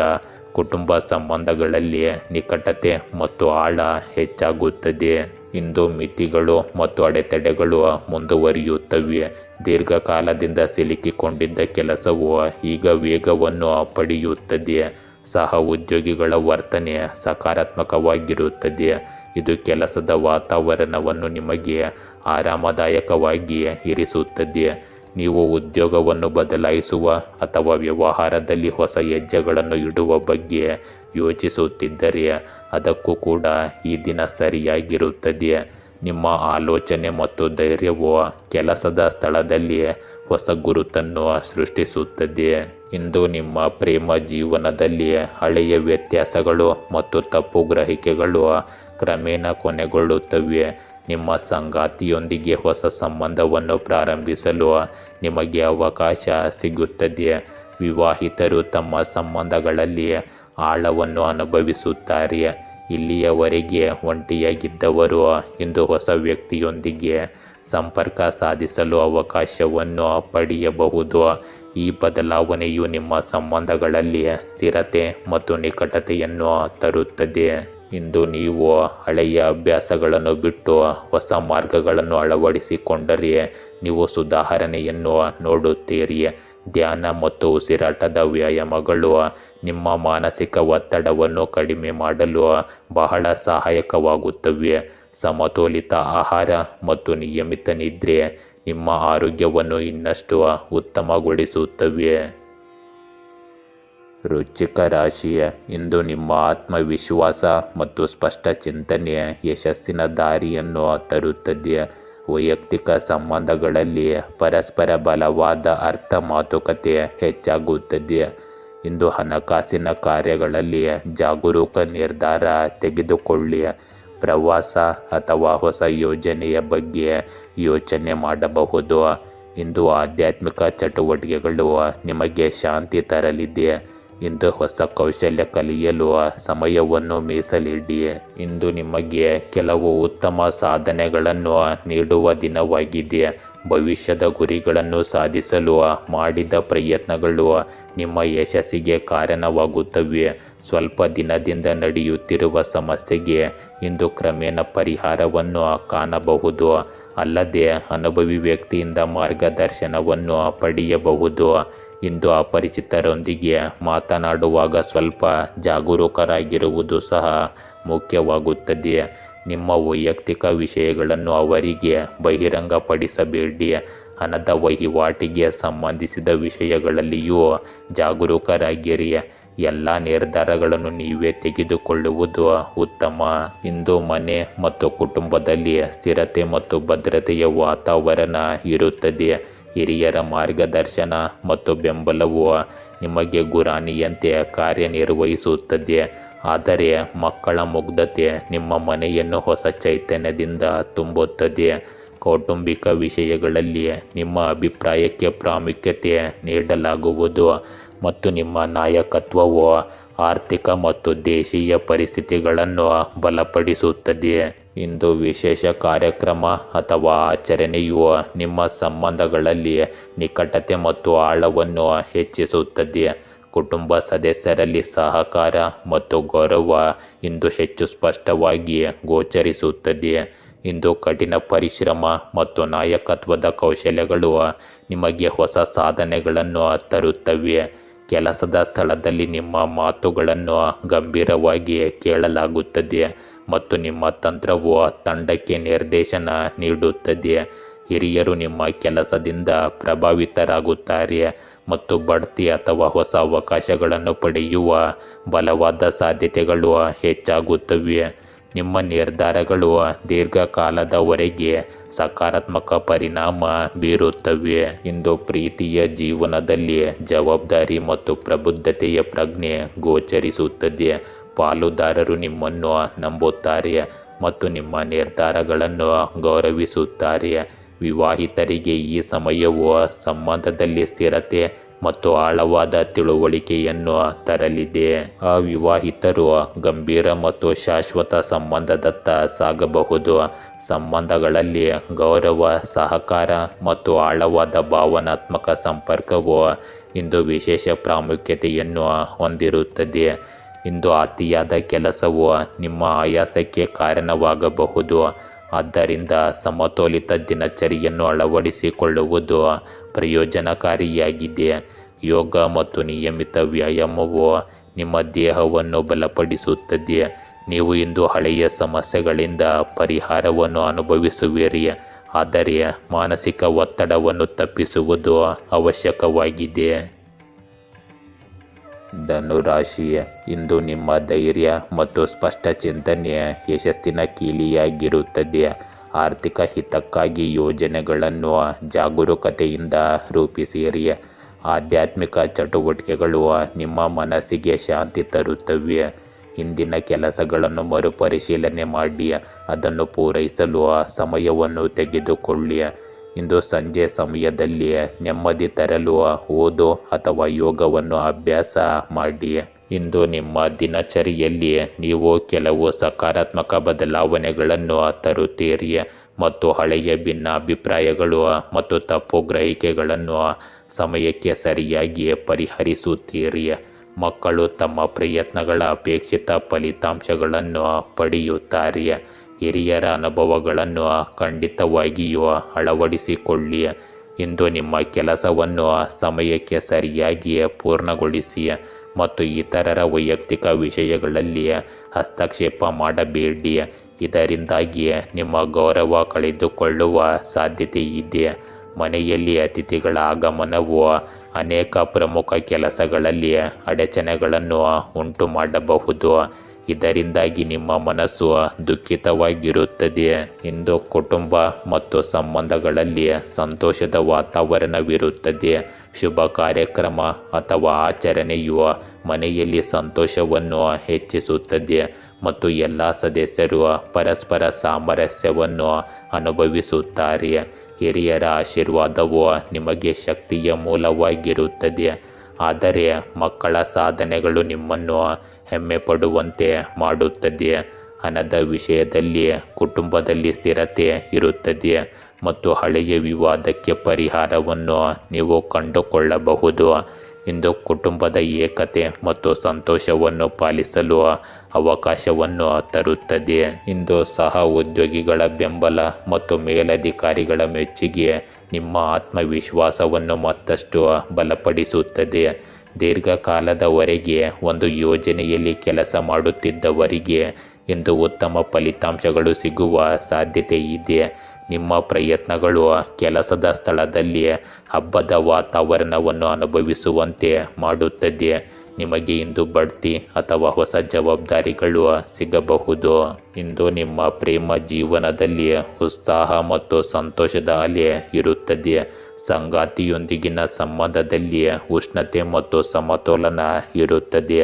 ಕುಟುಂಬ ಸಂಬಂಧಗಳಲ್ಲಿ ನಿಕಟತೆ ಮತ್ತು ಆಳ ಹೆಚ್ಚಾಗುತ್ತದೆ. ಇಂದು ಮಿತಿಗಳು ಮತ್ತು ಅಡೆತಡೆಗಳು ಮುಂದುವರಿಯುತ್ತವೆ. ದೀರ್ಘಕಾಲದಿಂದ ಸಿಲುಕಿಕೊಂಡಿದ್ದ ಕೆಲಸವು ಈಗ ವೇಗವನ್ನು ಪಡೆಯುತ್ತದೆ. ಸಹ ಉದ್ಯೋಗಿಗಳ ವರ್ತನೆ ಸಕಾರಾತ್ಮಕವಾಗಿರುತ್ತದೆ. ಇದು ಕೆಲಸದ ವಾತಾವರಣವನ್ನು ನಿಮಗೆ ಆರಾಮದಾಯಕವಾಗಿ ಇರಿಸುತ್ತದೆ. ನೀವು ಉದ್ಯೋಗವನ್ನು ಬದಲಾಯಿಸುವ ಅಥವಾ ವ್ಯವಹಾರದಲ್ಲಿ ಹೊಸ ಹೆಜ್ಜೆಗಳನ್ನು ಇಡುವ ಬಗ್ಗೆ ಯೋಚಿಸುತ್ತಿದ್ದರೆ ಅದಕ್ಕೂ ಕೂಡ ಈ ದಿನ ಸರಿಯಾಗಿರುತ್ತದೆ. ನಿಮ್ಮ ಆಲೋಚನೆ ಮತ್ತು ಧೈರ್ಯವು ಕೆಲಸದ ಸ್ಥಳದಲ್ಲಿ ಹೊಸ ಗುರುತನ್ನು ಸೃಷ್ಟಿಸುತ್ತದೆ. ಇಂದು ನಿಮ್ಮ ಪ್ರೇಮ ಜೀವನದಲ್ಲಿ ಹಳೆಯ ವ್ಯತ್ಯಾಸಗಳು ಮತ್ತು ತಪ್ಪು ಗ್ರಹಿಕೆಗಳು ಕ್ರಮೇಣ ಕೊನೆಗೊಳ್ಳುತ್ತವೆ. ನಿಮ್ಮ ಸಂಗಾತಿಯೊಂದಿಗೆ ಹೊಸ ಸಂಬಂಧವನ್ನು ಪ್ರಾರಂಭಿಸಲು ನಿಮಗೆ ಅವಕಾಶ ಸಿಗುತ್ತದೆ. ವಿವಾಹಿತರು ತಮ್ಮ ಸಂಬಂಧಗಳಲ್ಲಿ ಆಳವನ್ನು ಅನುಭವಿಸುತ್ತಾರೆ. ಇಲ್ಲಿಯವರೆಗೆ ಒಂಟಿಯಾಗಿದ್ದವರು ಇಂದು ಹೊಸ ವ್ಯಕ್ತಿಯೊಂದಿಗೆ ಸಂಪರ್ಕ ಸಾಧಿಸಲು ಅವಕಾಶವನ್ನು ಪಡೆಯಬಹುದು. ಈ ಬದಲಾವಣೆಯು ನಿಮ್ಮ ಸಂಬಂಧಗಳಲ್ಲಿ ಸ್ಥಿರತೆ ಮತ್ತು ನಿಕಟತೆಯನ್ನು ತರುತ್ತದೆ. ಇಂದು ನೀವು ಹಳೆಯ ಅಭ್ಯಾಸಗಳನ್ನು ಬಿಟ್ಟು ಹೊಸ ಮಾರ್ಗಗಳನ್ನು ಅಳವಡಿಸಿಕೊಂಡರೆ ನೀವು ಸುಧಾರಣೆಯನ್ನು ನೋಡುತ್ತೀರಿ. ಧ್ಯಾನ ಮತ್ತು ಉಸಿರಾಟದ ವ್ಯಾಯಾಮಗಳು ನಿಮ್ಮ ಮಾನಸಿಕ ಒತ್ತಡವನ್ನು ಕಡಿಮೆ ಮಾಡಲು ಬಹಳ ಸಹಾಯಕವಾಗುತ್ತವೆ. ಸಮತೋಲಿತ ಆಹಾರ ಮತ್ತು ನಿಯಮಿತ ನಿದ್ರೆ ನಿಮ್ಮ ಆರೋಗ್ಯವನ್ನು ಇನ್ನಷ್ಟು ಉತ್ತಮಗೊಳಿಸುತ್ತವೆ. ವೃಶ್ಚಿಕ ರಾಶಿ, ಇಂದು ನಿಮ್ಮ ಆತ್ಮವಿಶ್ವಾಸ ಮತ್ತು ಸ್ಪಷ್ಟ ಚಿಂತನೆ ಯಶಸ್ಸಿನ ದಾರಿಯನ್ನು ತರುತ್ತದೆ. ವೈಯಕ್ತಿಕ ಸಂಬಂಧಗಳಲ್ಲಿ ಪರಸ್ಪರ ಬಲವಾದ ಅರ್ಥ ಮಾತುಕತೆ ಹೆಚ್ಚಾಗುತ್ತದೆ. ಇಂದು ಹಣಕಾಸಿನ ಕಾರ್ಯಗಳಲ್ಲಿ ಜಾಗರೂಕ ನಿರ್ಧಾರ ತೆಗೆದುಕೊಳ್ಳಿ. ಪ್ರವಾಸ ಅಥವಾ ಹೊಸ ಯೋಜನೆಯ ಬಗ್ಗೆ ಯೋಚನೆ ಮಾಡಬಹುದು. ಇಂದು ಆಧ್ಯಾತ್ಮಿಕ ಚಟುವಟಿಕೆಗಳು ನಿಮಗೆ ಶಾಂತಿ ತರಲಿದೆ. ಇಂದು ಹೊಸ ಕೌಶಲ್ಯ ಕಲಿಯಲು ಸಮಯವನ್ನು ಮೀಸಲಿಡಿ. ಇಂದು ನಿಮಗೆ ಕೆಲವು ಉತ್ತಮ ಸಾಧನೆಗಳನ್ನು ನೀಡುವ ದಿನವಾಗಿದೆ. ಭವಿಷ್ಯದ ಗುರಿಗಳನ್ನು ಸಾಧಿಸಲು ಮಾಡಿದ ಪ್ರಯತ್ನಗಳು ನಿಮ್ಮ ಯಶಸ್ಸಿಗೆ ಕಾರಣವಾಗುತ್ತವೆ. ಸ್ವಲ್ಪ ದಿನದಿಂದ ನಡೆಯುತ್ತಿರುವ ಸಮಸ್ಯೆಗೆ ಇಂದು ಕ್ರಮೇಣ ಪರಿಹಾರವನ್ನು ಕಾಣಬಹುದು. ಅಲ್ಲದೆ ಅನುಭವಿ ವ್ಯಕ್ತಿಯಿಂದ ಮಾರ್ಗದರ್ಶನವನ್ನು ಪಡೆಯಬಹುದು. ಇಂದು ಅಪರಿಚಿತರೊಂದಿಗೆ ಮಾತನಾಡುವಾಗ ಸ್ವಲ್ಪ ಜಾಗರೂಕರಾಗಿರುವುದು ಸಹ ಮುಖ್ಯವಾಗುತ್ತದೆ. ನಿಮ್ಮ ವೈಯಕ್ತಿಕ ವಿಷಯಗಳನ್ನು ಅವರಿಗೆ ಬಹಿರಂಗಪಡಿಸಬೇಡಿ. ಹಣದ ವಹಿವಾಟಿಗೆ ಸಂಬಂಧಿಸಿದ ವಿಷಯಗಳಲ್ಲಿಯೂ ಜಾಗರೂಕರಾಗಿರಿ. ಎಲ್ಲ ನಿರ್ಧಾರಗಳನ್ನು ನೀವೇ ತೆಗೆದುಕೊಳ್ಳುವುದು ಉತ್ತಮ. ಇಂದು ಮನೆ ಮತ್ತು ಕುಟುಂಬದಲ್ಲಿ ಸ್ಥಿರತೆ ಮತ್ತು ಭದ್ರತೆಯ ವಾತಾವರಣ ಇರುತ್ತದೆ. ಹಿರಿಯರ ಮಾರ್ಗದರ್ಶನ ಮತ್ತು ಬೆಂಬಲವು ನಿಮಗೆ ಗುರಾಣಿಯಂತೆ ಕಾರ್ಯನಿರ್ವಹಿಸುತ್ತದೆ. ಆದರೆ ಮಕ್ಕಳ ಮುಗ್ಧತೆ ನಿಮ್ಮ ಮನೆಯನ್ನು ಹೊಸ ಚೈತನ್ಯದಿಂದ ತುಂಬುತ್ತದೆ. ಕೌಟುಂಬಿಕ ವಿಷಯಗಳಲ್ಲಿ ನಿಮ್ಮ ಅಭಿಪ್ರಾಯಕ್ಕೆ ಪ್ರಾಮುಖ್ಯತೆ ನೀಡಲಾಗುವುದು ಮತ್ತು ನಿಮ್ಮ ನಾಯಕತ್ವವು ಆರ್ಥಿಕ ಮತ್ತು ದೇಶೀಯ ಪರಿಸ್ಥಿತಿಗಳನ್ನು ಬಲಪಡಿಸುತ್ತದೆ. ಇಂದು ವಿಶೇಷ ಕಾರ್ಯಕ್ರಮ ಅಥವಾ ಆಚರಣೆಯು ನಿಮ್ಮ ಸಂಬಂಧಗಳಲ್ಲಿ ನಿಕಟತೆ ಮತ್ತು ಆಳವನ್ನು ಹೆಚ್ಚಿಸುತ್ತದೆ. ಕುಟುಂಬ ಸದಸ್ಯರಲ್ಲಿ ಸಹಕಾರ ಮತ್ತು ಗೌರವ ಇಂದು ಹೆಚ್ಚು ಸ್ಪಷ್ಟವಾಗಿ ಗೋಚರಿಸುತ್ತದೆ. ಇಂದು ಕಠಿಣ ಪರಿಶ್ರಮ ಮತ್ತು ನಾಯಕತ್ವದ ಕೌಶಲ್ಯಗಳು ನಿಮಗೆ ಹೊಸ ಸಾಧನೆಗಳನ್ನು ತರುತ್ತವೆ. ಕೆಲಸದ ಸ್ಥಳದಲ್ಲಿ ನಿಮ್ಮ ಮಾತುಗಳನ್ನು ಗಂಭೀರವಾಗಿ ಕೇಳಲಾಗುತ್ತದೆ ಮತ್ತು ನಿಮ್ಮ ತಂತ್ರವು ತಂಡಕ್ಕೆ ನಿರ್ದೇಶನ ನೀಡುತ್ತದೆ. ಹಿರಿಯರು ನಿಮ್ಮ ಕೆಲಸದಿಂದ ಪ್ರಭಾವಿತರಾಗುತ್ತಾರೆ ಮತ್ತು ಬಡ್ತಿ ಅಥವಾ ಹೊಸ ಅವಕಾಶಗಳನ್ನು ಪಡೆಯುವ ಬಲವಾದ ಸಾಧ್ಯತೆಗಳು ಹೆಚ್ಚಾಗುತ್ತವೆ. ನಿಮ್ಮ ನಿರ್ಧಾರಗಳು ದೀರ್ಘಕಾಲದವರೆಗೆ ಸಕಾರಾತ್ಮಕ ಪರಿಣಾಮ ಬೀರುತ್ತವೆ. ಇಂದು ಪ್ರೀತಿಯ ಜೀವನದಲ್ಲಿ ಜವಾಬ್ದಾರಿ ಮತ್ತು ಪ್ರಬುದ್ಧತೆಯ ಪ್ರಜ್ಞೆ ಗೋಚರಿಸುತ್ತದೆ. ಪಾಲುದಾರರು ನಿಮ್ಮನ್ನು ನಂಬುತ್ತಾರೆ ಮತ್ತು ನಿಮ್ಮ ನಿರ್ಧಾರಗಳನ್ನು ಗೌರವಿಸುತ್ತಾರೆ. ವಿವಾಹಿತರಿಗೆ ಈ ಸಮಯವು ಸಂಬಂಧದಲ್ಲಿ ಸ್ಥಿರತೆ ಮತ್ತು ಆಳವಾದ ತಿಳುವಳಿಕೆಯನ್ನು ತರಲಿದೆ. ಅವಿವಾಹಿತರು ಗಂಭೀರ ಮತ್ತು ಶಾಶ್ವತ ಸಂಬಂಧದತ್ತ ಸಾಗಬಹುದು. ಸಂಬಂಧಗಳಲ್ಲಿ ಗೌರವ, ಸಹಕಾರ ಮತ್ತು ಆಳವಾದ ಭಾವನಾತ್ಮಕ ಸಂಪರ್ಕವು ಇಂದು ವಿಶೇಷ ಪ್ರಾಮುಖ್ಯತೆಯನ್ನು ಹೊಂದಿರುತ್ತದೆ. ಇಂದು ಅತಿಯಾದ ಕೆಲಸವು ನಿಮ್ಮ ಆಯಾಸಕ್ಕೆ ಕಾರಣವಾಗಬಹುದು. ಆದ್ದರಿಂದ ಸಮತೋಲಿತ ದಿನಚರಿಯನ್ನು ಅಳವಡಿಸಿಕೊಳ್ಳುವುದು ಪ್ರಯೋಜನಕಾರಿಯಾಗಿದೆ. ಯೋಗ ಮತ್ತು ನಿಯಮಿತ ವ್ಯಾಯಾಮವು ನಿಮ್ಮ ದೇಹವನ್ನು ಬಲಪಡಿಸುತ್ತದೆ. ನೀವು ಇಂದು ಹಳೆಯ ಸಮಸ್ಯೆಗಳಿಂದ ಪರಿಹಾರವನ್ನು ಅನುಭವಿಸುವಿರಿ, ಆದರೆ ಮಾನಸಿಕ ಒತ್ತಡವನ್ನು ತಪ್ಪಿಸುವುದು ಅವಶ್ಯಕವಾಗಿದೆ. ಧನುರಾಶಿ, ಇಂದು ನಿಮ್ಮ ಧೈರ್ಯ ಮತ್ತು ಸ್ಪಷ್ಟ ಚಿಂತನೆ ಯಶಸ್ಸಿನ ಕೀಲಿಯಾಗಿರುತ್ತದೆ. ಆರ್ಥಿಕ ಹಿತಕ್ಕಾಗಿ ಯೋಜನೆಗಳನ್ನು ಜಾಗರೂಕತೆಯಿಂದ ರೂಪಿಸಿರಿ. ಆಧ್ಯಾತ್ಮಿಕ ಚಟುವಟಿಕೆಗಳು ನಿಮ್ಮ ಮನಸ್ಸಿಗೆ ಶಾಂತಿ ತರುತ್ತವೆ. ಹಿಂದಿನ ಕೆಲಸಗಳನ್ನು ಮರುಪರಿಶೀಲನೆ ಮಾಡಿ ಅದನ್ನು ಪೂರೈಸಲು ಸಮಯವನ್ನು ತೆಗೆದುಕೊಳ್ಳಿ. ಇಂದು ಸಂಜೆ ಸಮಯದಲ್ಲಿ ನೆಮ್ಮದಿ ತರಲು ಓದು ಅಥವಾ ಯೋಗವನ್ನು ಅಭ್ಯಾಸ ಮಾಡಿ. ಇಂದು ನಿಮ್ಮ ದಿನಚರಿಯಲ್ಲಿ ನೀವು ಕೆಲವು ಸಕಾರಾತ್ಮಕ ಬದಲಾವಣೆಗಳನ್ನು ತರುತ್ತೀರಿ ಮತ್ತು ಹಳೆಯ ಭಿನ್ನಾಭಿಪ್ರಾಯಗಳು ಮತ್ತು ತಪ್ಪು ಗ್ರಹಿಕೆಗಳನ್ನು ಸಮಯಕ್ಕೆ ಸರಿಯಾಗಿ ಪರಿಹರಿಸುತ್ತೀರಿ. ಮಕ್ಕಳು ತಮ್ಮ ಪ್ರಯತ್ನಗಳ ಅಪೇಕ್ಷಿತ ಫಲಿತಾಂಶಗಳನ್ನು ಪಡೆಯುತ್ತಾರೆ. ಹಿರಿಯರ ಅನುಭವಗಳನ್ನು ಖಂಡಿತವಾಗಿಯೂ ಅಳವಡಿಸಿಕೊಳ್ಳಿ. ಇಂದು ನಿಮ್ಮ ಕೆಲಸವನ್ನು ಸಮಯಕ್ಕೆ ಸರಿಯಾಗಿ ಪೂರ್ಣಗೊಳಿಸಿ ಮತ್ತು ಇತರರ ವೈಯಕ್ತಿಕ ವಿಷಯಗಳಲ್ಲಿ ಹಸ್ತಕ್ಷೇಪ ಮಾಡಬೇಡಿ. ಇದರಿಂದಾಗಿ ನಿಮ್ಮ ಗೌರವ ಕಳೆದುಕೊಳ್ಳುವ ಸಾಧ್ಯತೆ ಇದೆ. ಮನೆಯಲ್ಲಿ ಅತಿಥಿಗಳ ಆಗಮನವು ಅನೇಕ ಪ್ರಮುಖ ಕೆಲಸಗಳಲ್ಲಿ ಅಡಚಣೆಗಳನ್ನು ಉಂಟು ಮಾಡಬಹುದು. ಇದರಿಂದಾಗಿ ನಿಮ್ಮ ಮನಸ್ಸು ದುಃಖಿತವಾಗಿರುತ್ತದೆ. ಇಂದು ಕುಟುಂಬ ಮತ್ತು ಸಂಬಂಧಗಳಲ್ಲಿ ಸಂತೋಷದ ವಾತಾವರಣವಿರುತ್ತದೆ. ಶುಭ ಕಾರ್ಯಕ್ರಮ ಅಥವಾ ಆಚರಣೆಯು ಮನೆಯಲ್ಲಿ ಸಂತೋಷವನ್ನು ಹೆಚ್ಚಿಸುತ್ತದೆ ಮತ್ತು ಎಲ್ಲ ಸದಸ್ಯರು ಪರಸ್ಪರ ಸಾಮರಸ್ಯವನ್ನು ಅನುಭವಿಸುತ್ತಾರೆ. ಹಿರಿಯರ ಆಶೀರ್ವಾದವು ನಿಮಗೆ ಶಕ್ತಿಯ ಮೂಲವಾಗಿರುತ್ತದೆ, ಆದರೆ ಮಕ್ಕಳ ಸಾಧನೆಗಳು ನಿಮ್ಮನ್ನು ಹೆಮ್ಮೆ ಪಡುವಂತೆ ಮಾಡುತ್ತದೆ. ಹಣದ ವಿಷಯದಲ್ಲಿ ಕುಟುಂಬದಲ್ಲಿ ಸ್ಥಿರತೆ ಇರುತ್ತದೆ ಮತ್ತು ಹಳೆಯ ವಿವಾದಕ್ಕೆ ಪರಿಹಾರವನ್ನು ನೀವು ಕಂಡುಕೊಳ್ಳಬಹುದು. ಇಂದು ಕುಟುಂಬದ ಏಕತೆ ಮತ್ತು ಸಂತೋಷವನ್ನು ಪಾಲಿಸಲು ಅವಕಾಶವನ್ನು ತರುತ್ತದೆ. ಇಂದು ಸಹ ಉದ್ಯೋಗಿಗಳ ಬೆಂಬಲ ಮತ್ತು ಮೇಲಧಿಕಾರಿಗಳ ಮೆಚ್ಚುಗೆ ನಿಮ್ಮ ಆತ್ಮವಿಶ್ವಾಸವನ್ನು ಮತ್ತಷ್ಟು ಬಲಪಡಿಸುತ್ತದೆ. ದೀರ್ಘಕಾಲದವರೆಗೆ ಒಂದು ಯೋಜನೆಯಲ್ಲಿ ಕೆಲಸ ಮಾಡುತ್ತಿದ್ದವರಿಗೆ ಇಂದು ಉತ್ತಮ ಫಲಿತಾಂಶಗಳು ಸಿಗುವ ಸಾಧ್ಯತೆ ಇದೆ. ನಿಮ್ಮ ಪ್ರಯತ್ನಗಳು ಕೆಲಸದ ಸ್ಥಳದಲ್ಲಿ ಹಬ್ಬದ ವಾತಾವರಣವನ್ನು ಅನುಭವಿಸುವಂತೆ ಮಾಡುತ್ತದೆ. ನಿಮಗೆ ಇಂದು ಬಡ್ತಿ ಅಥವಾ ಹೊಸ ಜವಾಬ್ದಾರಿಗಳು ಸಿಗಬಹುದು. ಇಂದು ನಿಮ್ಮ ಪ್ರೇಮ ಜೀವನದಲ್ಲಿ ಉತ್ಸಾಹ ಮತ್ತು ಸಂತೋಷದ ಅಲೆ ಇರುತ್ತದೆ. ಸಂಗಾತಿಯೊಂದಿಗಿನ ಸಂಬಂಧದಲ್ಲಿ ಉಷ್ಣತೆ ಮತ್ತು ಸಮತೋಲನ ಇರುತ್ತದೆ.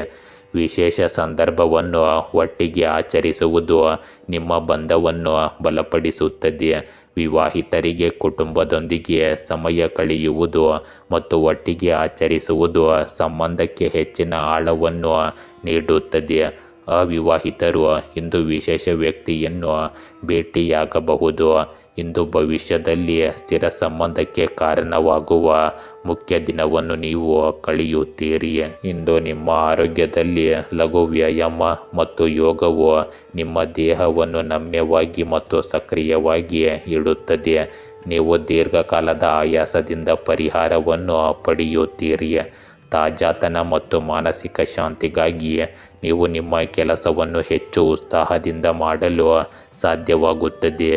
ವಿಶೇಷ ಸಂದರ್ಭವನ್ನು ಒಟ್ಟಿಗೆ ಆಚರಿಸುವುದು ನಿಮ್ಮ ಬಂಧವನ್ನು ಬಲಪಡಿಸುತ್ತದೆ. ವಿವಾಹಿತರಿಗೆ ಕುಟುಂಬದೊಂದಿಗೆ ಸಮಯ ಕಳೆಯುವುದು ಮತ್ತು ಒಟ್ಟಿಗೆ ಆಚರಿಸುವುದು ಸಂಬಂಧಕ್ಕೆ ಹೆಚ್ಚಿನ ಆಳವನ್ನು ನೀಡುತ್ತದೆ. ಅವಿವಾಹಿತರು ಇಂದು ವಿಶೇಷ ವ್ಯಕ್ತಿಯನ್ನು ಭೇಟಿಯಾಗಬಹುದು. ಇಂದು ಭವಿಷ್ಯದಲ್ಲಿ ಸ್ಥಿರ ಸಂಬಂಧಕ್ಕೆ ಕಾರಣವಾಗುವ ಮುಖ್ಯ ದಿನವನ್ನು ನೀವು ಕಳೆಯುತ್ತೀರಿ. ಇಂದು ನಿಮ್ಮ ಆರೋಗ್ಯದಲ್ಲಿ ಲಘು ವ್ಯಾಯಾಮ ಮತ್ತು ಯೋಗವು ನಿಮ್ಮ ದೇಹವನ್ನು ನಮ್ಯವಾಗಿ ಮತ್ತು ಸಕ್ರಿಯವಾಗಿ ಇಡುತ್ತದೆ. ನೀವು ದೀರ್ಘಕಾಲದ ಆಯಾಸದಿಂದ ಪರಿಹಾರವನ್ನು ಪಡೆಯುತ್ತೀರಿ. ತಾಜಾತನ ಮತ್ತು ಮಾನಸಿಕ ಶಾಂತಿಗಾಗಿ ನೀವು ನಿಮ್ಮ ಕೆಲಸವನ್ನು ಹೆಚ್ಚು ಉತ್ಸಾಹದಿಂದ ಮಾಡಲು ಸಾಧ್ಯವಾಗುತ್ತದೆ.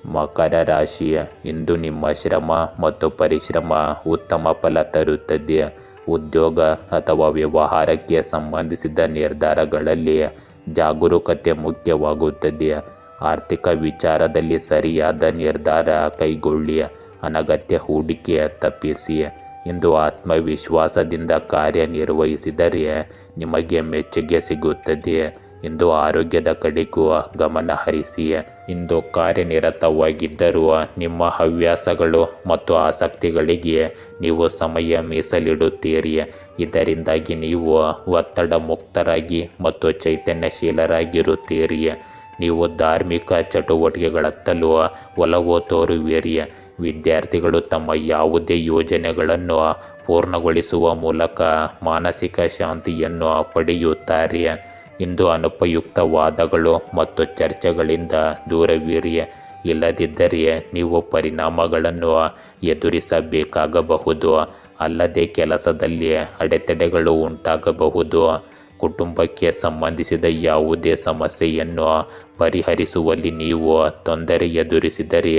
ಮಕರ ರಾಶಿ, ಇಂದು ನಿಮ್ಮ ಶ್ರಮ ಮತ್ತು ಪರಿಶ್ರಮ ಉತ್ತಮ ಫಲ ತರುತ್ತದೆ. ಉದ್ಯೋಗ ಅಥವಾ ವ್ಯವಹಾರಕ್ಕೆ ಸಂಬಂಧಿಸಿದ ನಿರ್ಧಾರಗಳಲ್ಲಿ ಜಾಗರೂಕತೆ ಮುಖ್ಯವಾಗುತ್ತದೆ. ಆರ್ಥಿಕ ವಿಚಾರದಲ್ಲಿ ಸರಿಯಾದ ನಿರ್ಧಾರ ಕೈಗೊಳ್ಳಿ. ಅನಗತ್ಯ ಹೂಡಿಕೆ ತಪ್ಪಿಸಿ. ಇಂದು ಆತ್ಮವಿಶ್ವಾಸದಿಂದ ಕಾರ್ಯನಿರ್ವಹಿಸಿದರೆ ನಿಮಗೆ ಮೆಚ್ಚುಗೆ ಸಿಗುತ್ತದೆ. ಇಂದು ಆರೋಗ್ಯದ ಕಡೆಗೂ ಗಮನ ಹರಿಸಿ. ಇಂದು ಕಾರ್ಯನಿರತವಾಗಿದ್ದರೂ ನಿಮ್ಮ ಹವ್ಯಾಸಗಳು ಮತ್ತು ಆಸಕ್ತಿಗಳಿಗೆ ನೀವು ಸಮಯ ಮೀಸಲಿಡುತ್ತೀರಿ. ಇದರಿಂದಾಗಿ ನೀವು ಒತ್ತಡ ಮುಕ್ತರಾಗಿ ಮತ್ತು ಚೈತನ್ಯಶೀಲರಾಗಿರುತ್ತೀರಿ. ನೀವು ಧಾರ್ಮಿಕ ಚಟುವಟಿಕೆಗಳತ್ತಲೂ ಒಲವು ತೋರುವಿರಿ. ವಿದ್ಯಾರ್ಥಿಗಳು ತಮ್ಮ ಯಾವುದೇ ಯೋಜನೆಗಳನ್ನು ಪೂರ್ಣಗೊಳಿಸುವ ಮೂಲಕ ಮಾನಸಿಕ ಶಾಂತಿಯನ್ನು ಪಡೆಯುತ್ತಾರೆ. ಇಂದು ಅನುಪಯುಕ್ತ ವಾದಗಳು ಮತ್ತು ಚರ್ಚೆಗಳಿಂದ ದೂರವಿರಿ. ಇಲ್ಲದಿದ್ದರೆ ನೀವು ಪರಿಣಾಮಗಳನ್ನು ಎದುರಿಸಬೇಕಾಗಬಹುದು. ಅಲ್ಲದೆ ಕೆಲಸದಲ್ಲಿ ಅಡೆತಡೆಗಳು ಉಂಟಾಗಬಹುದು. ಕುಟುಂಬಕ್ಕೆ ಸಂಬಂಧಿಸಿದ ಯಾವುದೇ ಸಮಸ್ಯೆಯನ್ನು ಪರಿಹರಿಸುವಲ್ಲಿ ನೀವು ತೊಂದರೆ ಎದುರಿಸಿದರೆ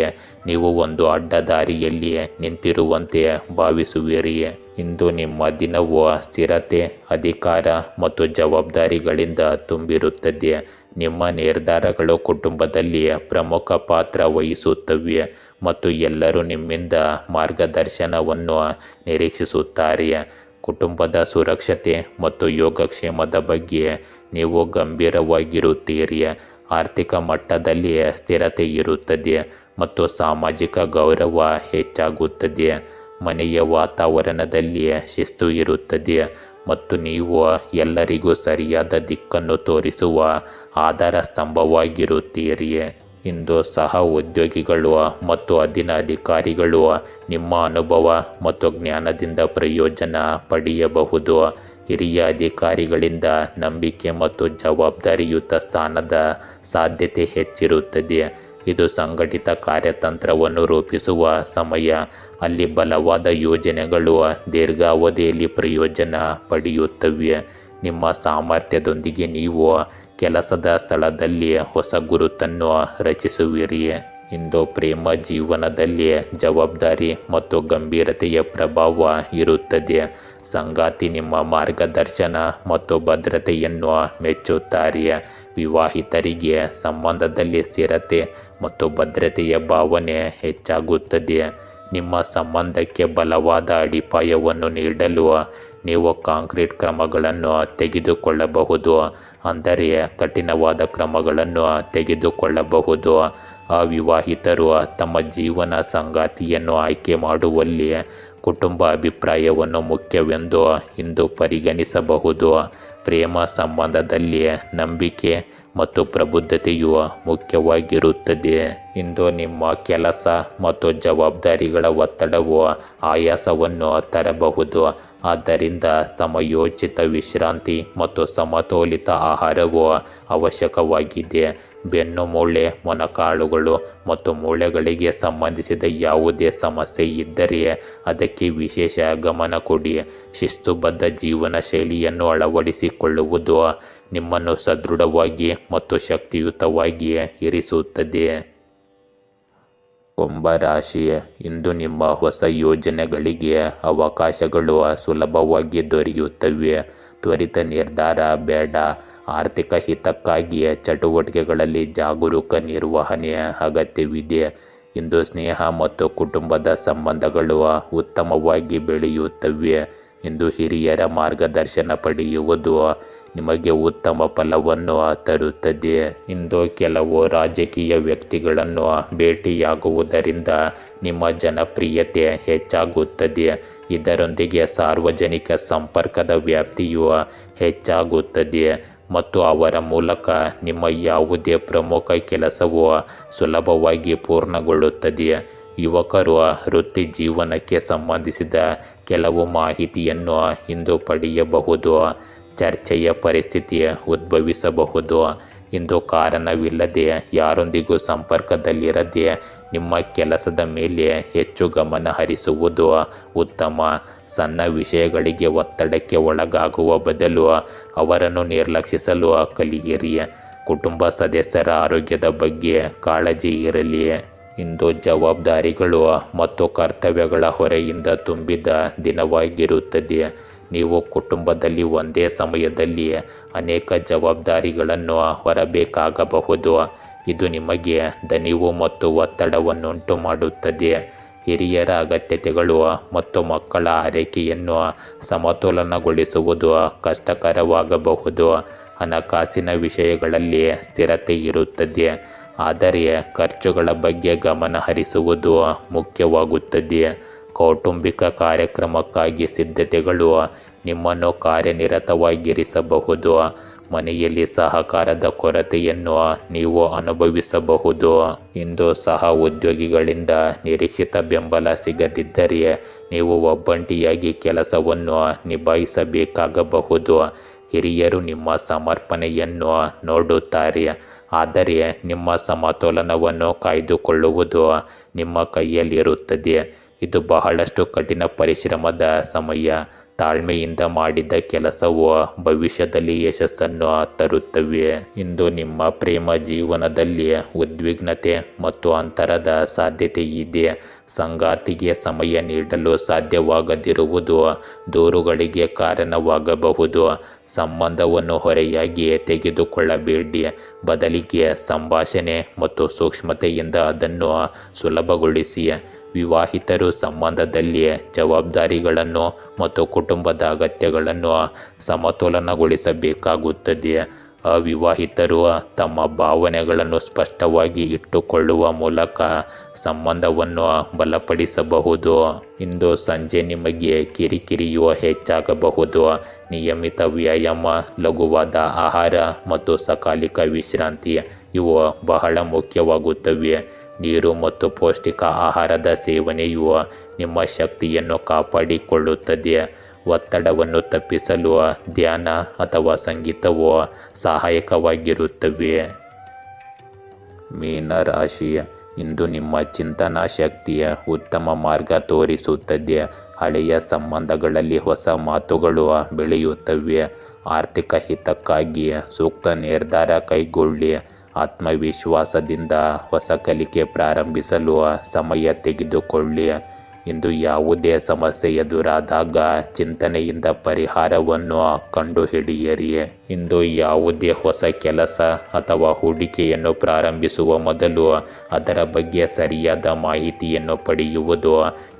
ನೀವು ಒಂದು ಅಡ್ಡದಾರಿಯಲ್ಲಿ ನಿಂತಿರುವಂತೆ ಭಾವಿಸುವಿರಿ. ಇಂದು ನಿಮ್ಮ ದಿನವು ಸ್ಥಿರತೆ, ಅಧಿಕಾರ ಮತ್ತು ಜವಾಬ್ದಾರಿಗಳಿಂದ ತುಂಬಿರುತ್ತದೆ. ನಿಮ್ಮ ನಿರ್ಧಾರಗಳು ಕುಟುಂಬದಲ್ಲಿ ಪ್ರಮುಖ ಪಾತ್ರ ವಹಿಸುತ್ತವೆ ಮತ್ತು ಎಲ್ಲರೂ ನಿಮ್ಮಿಂದ ಮಾರ್ಗದರ್ಶನವನ್ನು ನಿರೀಕ್ಷಿಸುತ್ತಾರೆ. ಕುಟುಂಬದ ಸುರಕ್ಷತೆ ಮತ್ತು ಯೋಗಕ್ಷೇಮದ ಬಗ್ಗೆ ನೀವು ಗಂಭೀರವಾಗಿರುತ್ತೀರಿ. ಆರ್ಥಿಕ ಮಟ್ಟದಲ್ಲಿ ಸ್ಥಿರತೆ ಇರುತ್ತದೆ ಮತ್ತು ಸಾಮಾಜಿಕ ಗೌರವ ಹೆಚ್ಚಾಗುತ್ತದೆ. ಮನೆಯ ವಾತಾವರಣದಲ್ಲಿ ಶಿಸ್ತು ಇರುತ್ತದೆ ಮತ್ತು ನೀವು ಎಲ್ಲರಿಗೂ ಸರಿಯಾದ ದಿಕ್ಕನ್ನು ತೋರಿಸುವ ಆಧಾರ ಸ್ತಂಭವಾಗಿರುತ್ತೀರಿ. ಇಂದು ಸಹ ಉದ್ಯೋಗಿಗಳು ಮತ್ತು ಅಧೀನ ಅಧಿಕಾರಿಗಳು ನಿಮ್ಮ ಅನುಭವ ಮತ್ತು ಜ್ಞಾನದಿಂದ ಪ್ರಯೋಜನ ಪಡೆಯಬಹುದು. ಹಿರಿಯ ಅಧಿಕಾರಿಗಳಿಂದ ನಂಬಿಕೆ ಮತ್ತು ಜವಾಬ್ದಾರಿಯುತ ಸ್ಥಾನದ ಸಾಧ್ಯತೆ ಹೆಚ್ಚಿರುತ್ತದೆ. ಇದು ಸಂಘಟಿತ ಕಾರ್ಯತಂತ್ರವನ್ನು ರೂಪಿಸುವ ಸಮಯ. ಅಲ್ಲಿ ಬಲವಾದ ಯೋಜನೆಗಳು ದೀರ್ಘಾವಧಿಯಲ್ಲಿ ಪ್ರಯೋಜನ ಪಡೆಯುತ್ತವೆ. ನಿಮ್ಮ ಸಾಮರ್ಥ್ಯದೊಂದಿಗೆ ನೀವು ಕೆಲಸದ ಸ್ಥಳದಲ್ಲಿ ಹೊಸ ಗುರುತನ್ನು ರಚಿಸುವಿರಿ. ಇಂದು ಪ್ರೇಮ ಜೀವನದಲ್ಲಿ ಜವಾಬ್ದಾರಿ ಮತ್ತು ಗಂಭೀರತೆಯ ಪ್ರಭಾವ ಇರುತ್ತದೆ. ಸಂಗಾತಿ ನಿಮ್ಮ ಮಾರ್ಗದರ್ಶನ ಮತ್ತು ಭದ್ರತೆಯನ್ನು ಮೆಚ್ಚುತ್ತಾರೆ. ವಿವಾಹಿತರಿಗೆ ಸಂಬಂಧದಲ್ಲಿ ಸ್ಥಿರತೆ ಮತ್ತು ಭದ್ರತೆಯ ಭಾವನೆ ಹೆಚ್ಚಾಗುತ್ತದೆ. ನಿಮ್ಮ ಸಂಬಂಧಕ್ಕೆ ಬಲವಾದ ಅಡಿಪಾಯವನ್ನು ನೀಡಲು ನೀವು ಕಾಂಕ್ರೀಟ್ ಕ್ರಮಗಳನ್ನು ತೆಗೆದುಕೊಳ್ಳಬಹುದು, ಅಂದರೆ ಕಠಿಣವಾದ ಕ್ರಮಗಳನ್ನು ತೆಗೆದುಕೊಳ್ಳಬಹುದು. ಅವಿವಾಹಿತರು ತಮ್ಮ ಜೀವನ ಸಂಗಾತಿಯನ್ನು ಆಯ್ಕೆ ಮಾಡುವಲ್ಲಿ ಕುಟುಂಬ ಅಭಿಪ್ರಾಯವನ್ನು ಮುಖ್ಯವೆಂದು ಇಂದು ಪರಿಗಣಿಸಬಹುದು. ಪ್ರೇಮ ಸಂಬಂಧದಲ್ಲಿ ನಂಬಿಕೆ ಮತ್ತು ಪ್ರಬುದ್ಧತೆಯು ಮುಖ್ಯವಾಗಿರುತ್ತದೆ. ಇಂದು ನಿಮ್ಮ ಕೆಲಸ ಮತ್ತು ಜವಾಬ್ದಾರಿಗಳ ಒತ್ತಡವು ಆಯಾಸವನ್ನು ತರಬಹುದು. ಆದ್ದರಿಂದ ಸಮಯೋಚಿತ ವಿಶ್ರಾಂತಿ ಮತ್ತು ಸಮತೋಲಿತ ಆಹಾರವು ಅವಶ್ಯಕವಾಗಿದೆ. ಬೆನ್ನು ಮೂಳೆ, ಮೊಣಕಾಲುಗಳು ಮತ್ತು ಮೂಳೆಗಳಿಗೆ ಸಂಬಂಧಿಸಿದ ಯಾವುದೇ ಸಮಸ್ಯೆ ಇದ್ದರೆ ಅದಕ್ಕೆ ವಿಶೇಷ ಗಮನ ಕೊಡಿ. ಶಿಸ್ತುಬದ್ಧ ಜೀವನ ಶೈಲಿಯನ್ನು ಅಳವಡಿಸಿಕೊಳ್ಳುವುದು ನಿಮ್ಮನ್ನು ಸದೃಢವಾಗಿ ಮತ್ತು ಶಕ್ತಿಯುತವಾಗಿ ಇರಿಸುತ್ತದೆ. ಕುಂಭರಾಶಿ, ಇಂದು ನಿಮ್ಮ ಹೊಸ ಯೋಜನೆಗಳಿಗೆ ಅವಕಾಶಗಳು ಸುಲಭವಾಗಿ ದೊರೆಯುತ್ತವೆ. ತ್ವರಿತ ನಿರ್ಧಾರ ಬೇಡ. ಆರ್ಥಿಕ ಹಿತಕ್ಕಾಗಿ ಚಟುವಟಿಕೆಗಳಲ್ಲಿ ಜಾಗರೂಕ ನಿರ್ವಹಣೆ ಅಗತ್ಯವಿದೆ. ಇಂದು ಸ್ನೇಹ ಮತ್ತು ಕುಟುಂಬದ ಸಂಬಂಧಗಳು ಉತ್ತಮವಾಗಿ ಬೆಳೆಯುತ್ತವೆ. ಇಂದು ಹಿರಿಯರ ಮಾರ್ಗದರ್ಶನ ಪಡೆಯುವುದು ನಿಮಗೆ ಉತ್ತಮ ಫಲವನ್ನು ತರುತ್ತದೆ. ಇಂದು ಕೆಲವು ರಾಜಕೀಯ ವ್ಯಕ್ತಿಗಳನ್ನು ಭೇಟಿಯಾಗುವುದರಿಂದ ನಿಮ್ಮ ಜನಪ್ರಿಯತೆ ಹೆಚ್ಚಾಗುತ್ತದೆ. ಇದರೊಂದಿಗೆ ಸಾರ್ವಜನಿಕ ಸಂಪರ್ಕದ ವ್ಯಾಪ್ತಿಯು ಹೆಚ್ಚಾಗುತ್ತದೆ ಮತ್ತು ಅವರ ಮೂಲಕ ನಿಮ್ಮ ಯಾವುದೇ ಪ್ರಮುಖ ಕೆಲಸವು ಸುಲಭವಾಗಿ ಪೂರ್ಣಗೊಳ್ಳುತ್ತದೆ. ಯುವಕರು ವೃತ್ತಿ ಜೀವನಕ್ಕೆ ಸಂಬಂಧಿಸಿದ ಕೆಲವು ಮಾಹಿತಿಯನ್ನು ಇಂದು ಪಡೆಯಬಹುದು. ಚರ್ಚೆಯ ಪರಿಸ್ಥಿತಿ ಉದ್ಭವಿಸಬಹುದು. ಇಂದು ಕಾರಣವಿಲ್ಲದೆ ಯಾರೊಂದಿಗೂ ಸಂಪರ್ಕದಲ್ಲಿರದೆ ನಿಮ್ಮ ಕೆಲಸದ ಮೇಲೆ ಹೆಚ್ಚು ಗಮನ ಹರಿಸುವುದು ಉತ್ತಮ. ಸಣ್ಣ ವಿಷಯಗಳಿಗೆ ಒತ್ತಡಕ್ಕೆ ಒಳಗಾಗುವ ಬದಲು ಅವರನ್ನು ನಿರ್ಲಕ್ಷಿಸಲು ಕಲಿಯಿರಿ. ಕುಟುಂಬ ಸದಸ್ಯರ ಆರೋಗ್ಯದ ಬಗ್ಗೆ ಕಾಳಜಿ ಇರಲಿ. ಇಂದು ಜವಾಬ್ದಾರಿಗಳು ಮತ್ತು ಕರ್ತವ್ಯಗಳ ಹೊರೆಯಿಂದ ತುಂಬಿದ ದಿನವಾಗಿರುತ್ತದೆ. ನೀವು ಕುಟುಂಬದಲ್ಲಿ ಒಂದೇ ಸಮಯದಲ್ಲಿ ಅನೇಕ ಜವಾಬ್ದಾರಿಗಳನ್ನು ಹೊರಬೇಕಾಗಬಹುದು. ಇದು ನಿಮಗೆ ದಣಿವು ಮತ್ತು ಒತ್ತಡವನ್ನುಂಟು ಮಾಡುತ್ತದೆ. ಹಿರಿಯರ ಅಗತ್ಯತೆಗಳು ಮತ್ತು ಮಕ್ಕಳ ಆರೈಕೆಯನ್ನು ಸಮತೋಲನಗೊಳಿಸುವುದು ಕಷ್ಟಕರವಾಗಬಹುದು. ಹಣಕಾಸಿನ ವಿಷಯಗಳಲ್ಲಿ ಸ್ಥಿರತೆ ಇರುತ್ತದೆ, ಆದರೆ ಖರ್ಚುಗಳ ಬಗ್ಗೆ ಗಮನ ಹರಿಸುವುದು ಮುಖ್ಯವಾಗುತ್ತದೆ. ಕೌಟುಂಬಿಕ ಕಾರ್ಯಕ್ರಮಕ್ಕಾಗಿ ಸಿದ್ಧತೆಗಳು ನಿಮ್ಮನ್ನು ಕಾರ್ಯನಿರತವಾಗಿರಿಸಬಹುದು. ಮನೆಯಲ್ಲಿ ಸಹಕಾರದ ಕೊರತೆಯನ್ನು ನೀವು ಅನುಭವಿಸಬಹುದು. ಇಂದು ಸಹ ಉದ್ಯೋಗಿಗಳಿಂದ ನಿರೀಕ್ಷಿತ ಬೆಂಬಲ ಸಿಗದಿದ್ದರೆ ನೀವು ಒಬ್ಬಂಟಿಯಾಗಿ ಕೆಲಸವನ್ನು ನಿಭಾಯಿಸಬೇಕಾಗಬಹುದು. ಹಿರಿಯರು ನಿಮ್ಮ ಸಮರ್ಪಣೆಯನ್ನು ನೋಡುತ್ತಾರೆ, ಆದರೆ ನಿಮ್ಮ ಸಮತೋಲನವನ್ನು ಕಾಯ್ದುಕೊಳ್ಳುವುದು ನಿಮ್ಮ ಕೈಯಲ್ಲಿರುತ್ತದೆ. ಇದು ಬಹಳಷ್ಟು ಕಠಿಣ ಪರಿಶ್ರಮದ ಸಮಯ. ತಾಳ್ಮೆಯಿಂದ ಮಾಡಿದ ಕೆಲಸವು ಭವಿಷ್ಯದಲ್ಲಿ ಯಶಸ್ಸನ್ನು ತರುತ್ತವೆ. ಇಂದು ನಿಮ್ಮ ಪ್ರೇಮ ಜೀವನದಲ್ಲಿ ಉದ್ವಿಗ್ನತೆ ಮತ್ತು ಅಂತರದ ಸಾಧ್ಯತೆ ಇದೆ. ಸಂಗಾತಿಗೆ ಸಮಯ ನೀಡಲು ಸಾಧ್ಯವಾಗದಿರುವುದು ದೂರುಗಳಿಗೆ ಕಾರಣವಾಗಬಹುದು. ಸಂಬಂಧವನ್ನು ಹೊರೆಯಾಗಿ ತೆಗೆದುಕೊಳ್ಳಬೇಡಿ, ಬದಲಿಗೆ ಸಂಭಾಷಣೆ ಮತ್ತು ಸೂಕ್ಷ್ಮತೆಯಿಂದ ಅದನ್ನು ಸುಲಭಗೊಳಿಸಿ. ವಿವಾಹಿತರು ಸಂಬಂಧದಲ್ಲಿ ಜವಾಬ್ದಾರಿಗಳನ್ನು ಮತ್ತು ಕುಟುಂಬದ ಅಗತ್ಯಗಳನ್ನು ಸಮತೋಲನಗೊಳಿಸಬೇಕಾಗುತ್ತದೆ. ಅವಿವಾಹಿತರು ತಮ್ಮ ಭಾವನೆಗಳನ್ನು ಸ್ಪಷ್ಟವಾಗಿ ಇಟ್ಟುಕೊಳ್ಳುವ ಮೂಲಕ ಸಂಬಂಧವನ್ನು ಬಲಪಡಿಸಬಹುದು. ಇಂದು ಸಂಜೆ ನಿಮಗೆ ಕಿರಿಕಿರಿಯು ಹೆಚ್ಚಾಗಬಹುದು. ನಿಯಮಿತ ವ್ಯಾಯಾಮ, ಲಘುವಾದ ಆಹಾರ ಮತ್ತು ಸಕಾಲಿಕ ವಿಶ್ರಾಂತಿ ಇವು ಬಹಳ ಮುಖ್ಯವಾಗುತ್ತವೆ. ನೀರು ಮತ್ತು ಪೌಷ್ಟಿಕ ಆಹಾರದ ಸೇವನೆಯು ನಿಮ್ಮ ಶಕ್ತಿಯನ್ನು ಕಾಪಾಡಿಕೊಳ್ಳುತ್ತದೆ. ಒತ್ತಡವನ್ನು ತಪ್ಪಿಸಲು ಧ್ಯಾನ ಅಥವಾ ಸಂಗೀತವು ಸಹಾಯಕವಾಗಿರುತ್ತವೆ. ಮೀನರಾಶಿ, ಇಂದು ನಿಮ್ಮ ಚಿಂತನಾ ಶಕ್ತಿಯ ಉತ್ತಮ ಮಾರ್ಗ ತೋರಿಸುತ್ತದೆ. ಹಳೆಯ ಸಂಬಂಧಗಳಲ್ಲಿ ಹೊಸ ಮಾತುಗಳು ಬೆಳೆಯುತ್ತವೆ. ಆರ್ಥಿಕ ಹಿತಕ್ಕಾಗಿ ಸೂಕ್ತ ನಿರ್ಧಾರ ಕೈಗೊಳ್ಳಿ. ಆತ್ಮವಿಶ್ವಾಸದಿಂದ ಹೊಸ ಕಲಿಕೆ ಪ್ರಾರಂಭಿಸಲು ಸಮಯ ತೆಗೆದುಕೊಳ್ಳಿ. ಇಂದು ಯಾವುದೇ ಸಮಸ್ಯೆ ಎದುರಾದಾಗ ಚಿಂತನೆಯಿಂದ ಪರಿಹಾರವನ್ನು ಕಂಡುಹಿಡಿಯಿರಿ. ಇಂದು ಯಾವುದೇ ಹೊಸ ಕೆಲಸ ಅಥವಾ ಹೂಡಿಕೆಯನ್ನು ಪ್ರಾರಂಭಿಸುವ ಮೊದಲು ಅದರ ಬಗ್ಗೆ ಸರಿಯಾದ ಮಾಹಿತಿಯನ್ನು ಪಡೆಯುವುದು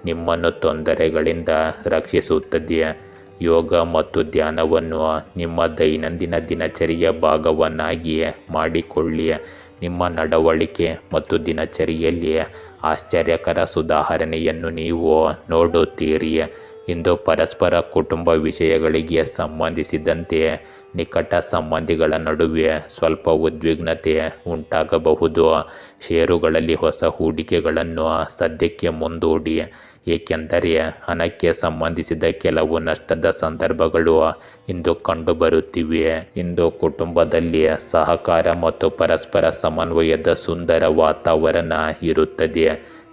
ನಿಮ್ಮನ್ನು ತೊಂದರೆಗಳಿಂದ ರಕ್ಷಿಸುತ್ತದೆ. ಯೋಗ ಮತ್ತು ಧ್ಯಾನವನ್ನು ನಿಮ್ಮ ದೈನಂದಿನ ದಿನಚರಿಯ ಭಾಗವನ್ನಾಗಿ ಮಾಡಿಕೊಳ್ಳಿ. ನಿಮ್ಮ ನಡವಳಿಕೆ ಮತ್ತು ದಿನಚರಿಯಲ್ಲಿ ಆಶ್ಚರ್ಯಕರ ಸುಧಾರಣೆಯನ್ನು ನೀವು ನೋಡುತ್ತೀರಿ. ಇಂದು ಪರಸ್ಪರ ಕುಟುಂಬ ವಿಷಯಗಳಿಗೆ ಸಂಬಂಧಿಸಿದಂತೆ ನಿಕಟ ಸಂಬಂಧಿಗಳ ನಡುವೆ ಸ್ವಲ್ಪ ಉದ್ವಿಗ್ನತೆ ಉಂಟಾಗಬಹುದು. ಷೇರುಗಳಲ್ಲಿ ಹೊಸ ಹೂಡಿಕೆಗಳನ್ನು ಸದ್ಯಕ್ಕೆ ಮುಂದೂಡಿ, ಏಕೆಂದರೆ ಹಣಕ್ಕೆ ಸಂಬಂಧಿಸಿದ ಕೆಲವು ನಷ್ಟದ ಸಂದರ್ಭಗಳು ಇಂದು ಕಂಡುಬರುತ್ತಿವೆ. ಇಂದು ಕುಟುಂಬದಲ್ಲಿ ಸಹಕಾರ ಮತ್ತು ಪರಸ್ಪರ ಸಮನ್ವಯದ ಸುಂದರ ವಾತಾವರಣ ಇರುತ್ತದೆ.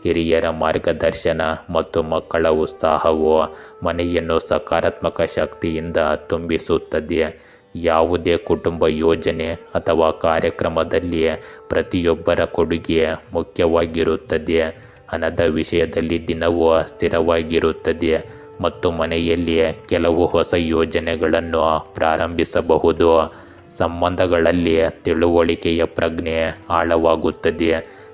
ಹಿರಿಯರ ಮಾರ್ಗದರ್ಶನ ಮತ್ತು ಮಕ್ಕಳ ಉತ್ಸಾಹವು ಮನೆಯನ್ನು ಸಕಾರಾತ್ಮಕ ಶಕ್ತಿಯಿಂದ ತುಂಬಿಸುತ್ತದೆ. ಯಾವುದೇ ಕುಟುಂಬ ಯೋಜನೆ ಅಥವಾ ಕಾರ್ಯಕ್ರಮದಲ್ಲಿ ಪ್ರತಿಯೊಬ್ಬರ ಕೊಡುಗೆ ಮುಖ್ಯವಾಗಿರುತ್ತದೆ. ಹಣದ ವಿಷಯದಲ್ಲಿ ದಿನವೂ ಸ್ಥಿರವಾಗಿರುತ್ತದೆ ಮತ್ತು ಮನೆಯಲ್ಲಿ ಕೆಲವು ಹೊಸ ಯೋಜನೆಗಳನ್ನು ಪ್ರಾರಂಭಿಸಬಹುದು. ಸಂಬಂಧಗಳಲ್ಲಿ ತಿಳುವಳಿಕೆಯ ಪ್ರಜ್ಞೆ ಆಳವಾಗುತ್ತದೆ.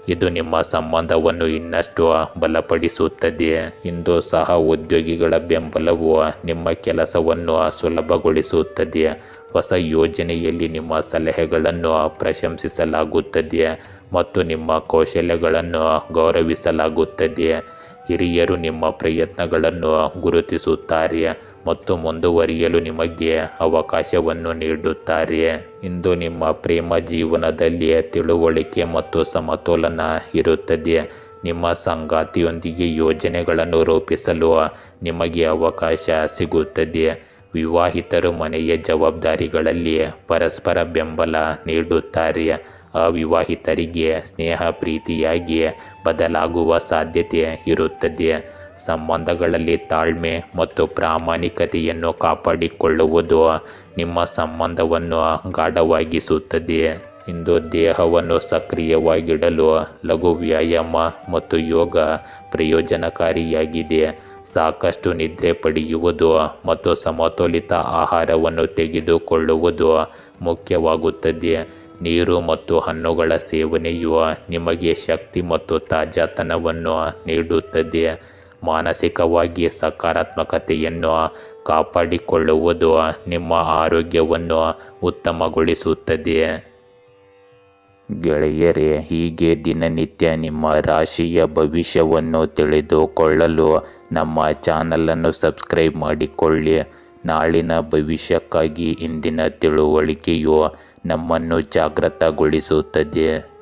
ಇದು ನಿಮ್ಮ ಸಂಬಂಧವನ್ನು ಇನ್ನಷ್ಟು ಬಲಪಡಿಸುತ್ತದೆ. ಇಂದು ಸಹ ಉದ್ಯೋಗಿಗಳ ಬೆಂಬಲವು ನಿಮ್ಮ ಕೆಲಸವನ್ನು ಸುಲಭಗೊಳಿಸುತ್ತದೆ. ಹೊಸ ಯೋಜನೆಯಲ್ಲಿ ನಿಮ್ಮ ಸಲಹೆಗಳನ್ನು ಪ್ರಶಂಸಿಸಲಾಗುತ್ತದೆ ಮತ್ತು ನಿಮ್ಮ ಕೌಶಲ್ಯಗಳನ್ನು ಗೌರವಿಸಲಾಗುತ್ತದೆ. ಹಿರಿಯರು ನಿಮ್ಮ ಪ್ರಯತ್ನಗಳನ್ನು ಗುರುತಿಸುತ್ತಾರೆ ಮತ್ತು ಮುಂದುವರಿಯಲು ನಿಮಗೆ ಅವಕಾಶವನ್ನು ನೀಡುತ್ತಾರೆ. ಇಂದು ನಿಮ್ಮ ಪ್ರೇಮ ಜೀವನದಲ್ಲಿ ತಿಳುವಳಿಕೆ ಮತ್ತು ಸಮತೋಲನ ಇರುತ್ತದೆ. ನಿಮ್ಮ ಸಂಗಾತಿಯೊಂದಿಗೆ ಯೋಜನೆಗಳನ್ನು ರೂಪಿಸಲು ನಿಮಗೆ ಅವಕಾಶ ಸಿಗುತ್ತದೆ. ವಿವಾಹಿತರು ಮನೆಯ ಜವಾಬ್ದಾರಿಗಳಲ್ಲಿ ಪರಸ್ಪರ ಬೆಂಬಲ ನೀಡುತ್ತಾರೆ. ಅವಿವಾಹಿತರಿಗೆ ಸ್ನೇಹ ಪ್ರೀತಿಯಾಗಿ ಬದಲಾಗುವ ಸಾಧ್ಯತೆ ಇರುತ್ತದೆ. ಸಂಬಂಧಗಳಲ್ಲಿ ತಾಳ್ಮೆ ಮತ್ತು ಪ್ರಾಮಾಣಿಕತೆಯನ್ನು ಕಾಪಾಡಿಕೊಳ್ಳುವುದು ನಿಮ್ಮ ಸಂಬಂಧವನ್ನು ಗಾಢವಾಗಿಸುತ್ತದೆ. ಇಂದು ದೇಹವನ್ನು ಸಕ್ರಿಯವಾಗಿಡಲು ಲಘು ವ್ಯಾಯಾಮ ಮತ್ತು ಯೋಗ ಪ್ರಯೋಜನಕಾರಿಯಾಗಿದೆ. ಸಾಕಷ್ಟು ನಿದ್ರೆ ಪಡೆಯುವುದು ಮತ್ತು ಸಮತೋಲಿತ ಆಹಾರವನ್ನು ತೆಗೆದುಕೊಳ್ಳುವುದು ಮುಖ್ಯವಾಗುತ್ತದೆ. ನೀರು ಮತ್ತು ಹಣ್ಣುಗಳ ಸೇವನೆಯು ನಿಮಗೆ ಶಕ್ತಿ ಮತ್ತು ತಾಜಾತನವನ್ನು ನೀಡುತ್ತದೆ. ಮಾನಸಿಕವಾಗಿ ಸಕಾರಾತ್ಮಕತೆಯನ್ನು ಕಾಪಾಡಿಕೊಳ್ಳುವುದು ನಿಮ್ಮ ಆರೋಗ್ಯವನ್ನು ಉತ್ತಮಗೊಳಿಸುತ್ತದೆ. ಗೆಳೆಯರೇ, ಹೀಗೆ ದಿನನಿತ್ಯ ನಿಮ್ಮ ರಾಶಿಯ ಭವಿಷ್ಯವನ್ನು ತಿಳಿದುಕೊಳ್ಳಲು ನಮ್ಮ ಚಾನಲನ್ನು ಸಬ್ಸ್ಕ್ರೈಬ್ ಮಾಡಿಕೊಳ್ಳಿ. ನಾಳಿನ ಭವಿಷ್ಯಕ್ಕಾಗಿ ಇಂದಿನ ತಿಳುವಳಿಕೆಯು ನಮ್ಮನ್ನು ಜಾಗೃತಗೊಳಿಸುತ್ತದೆ.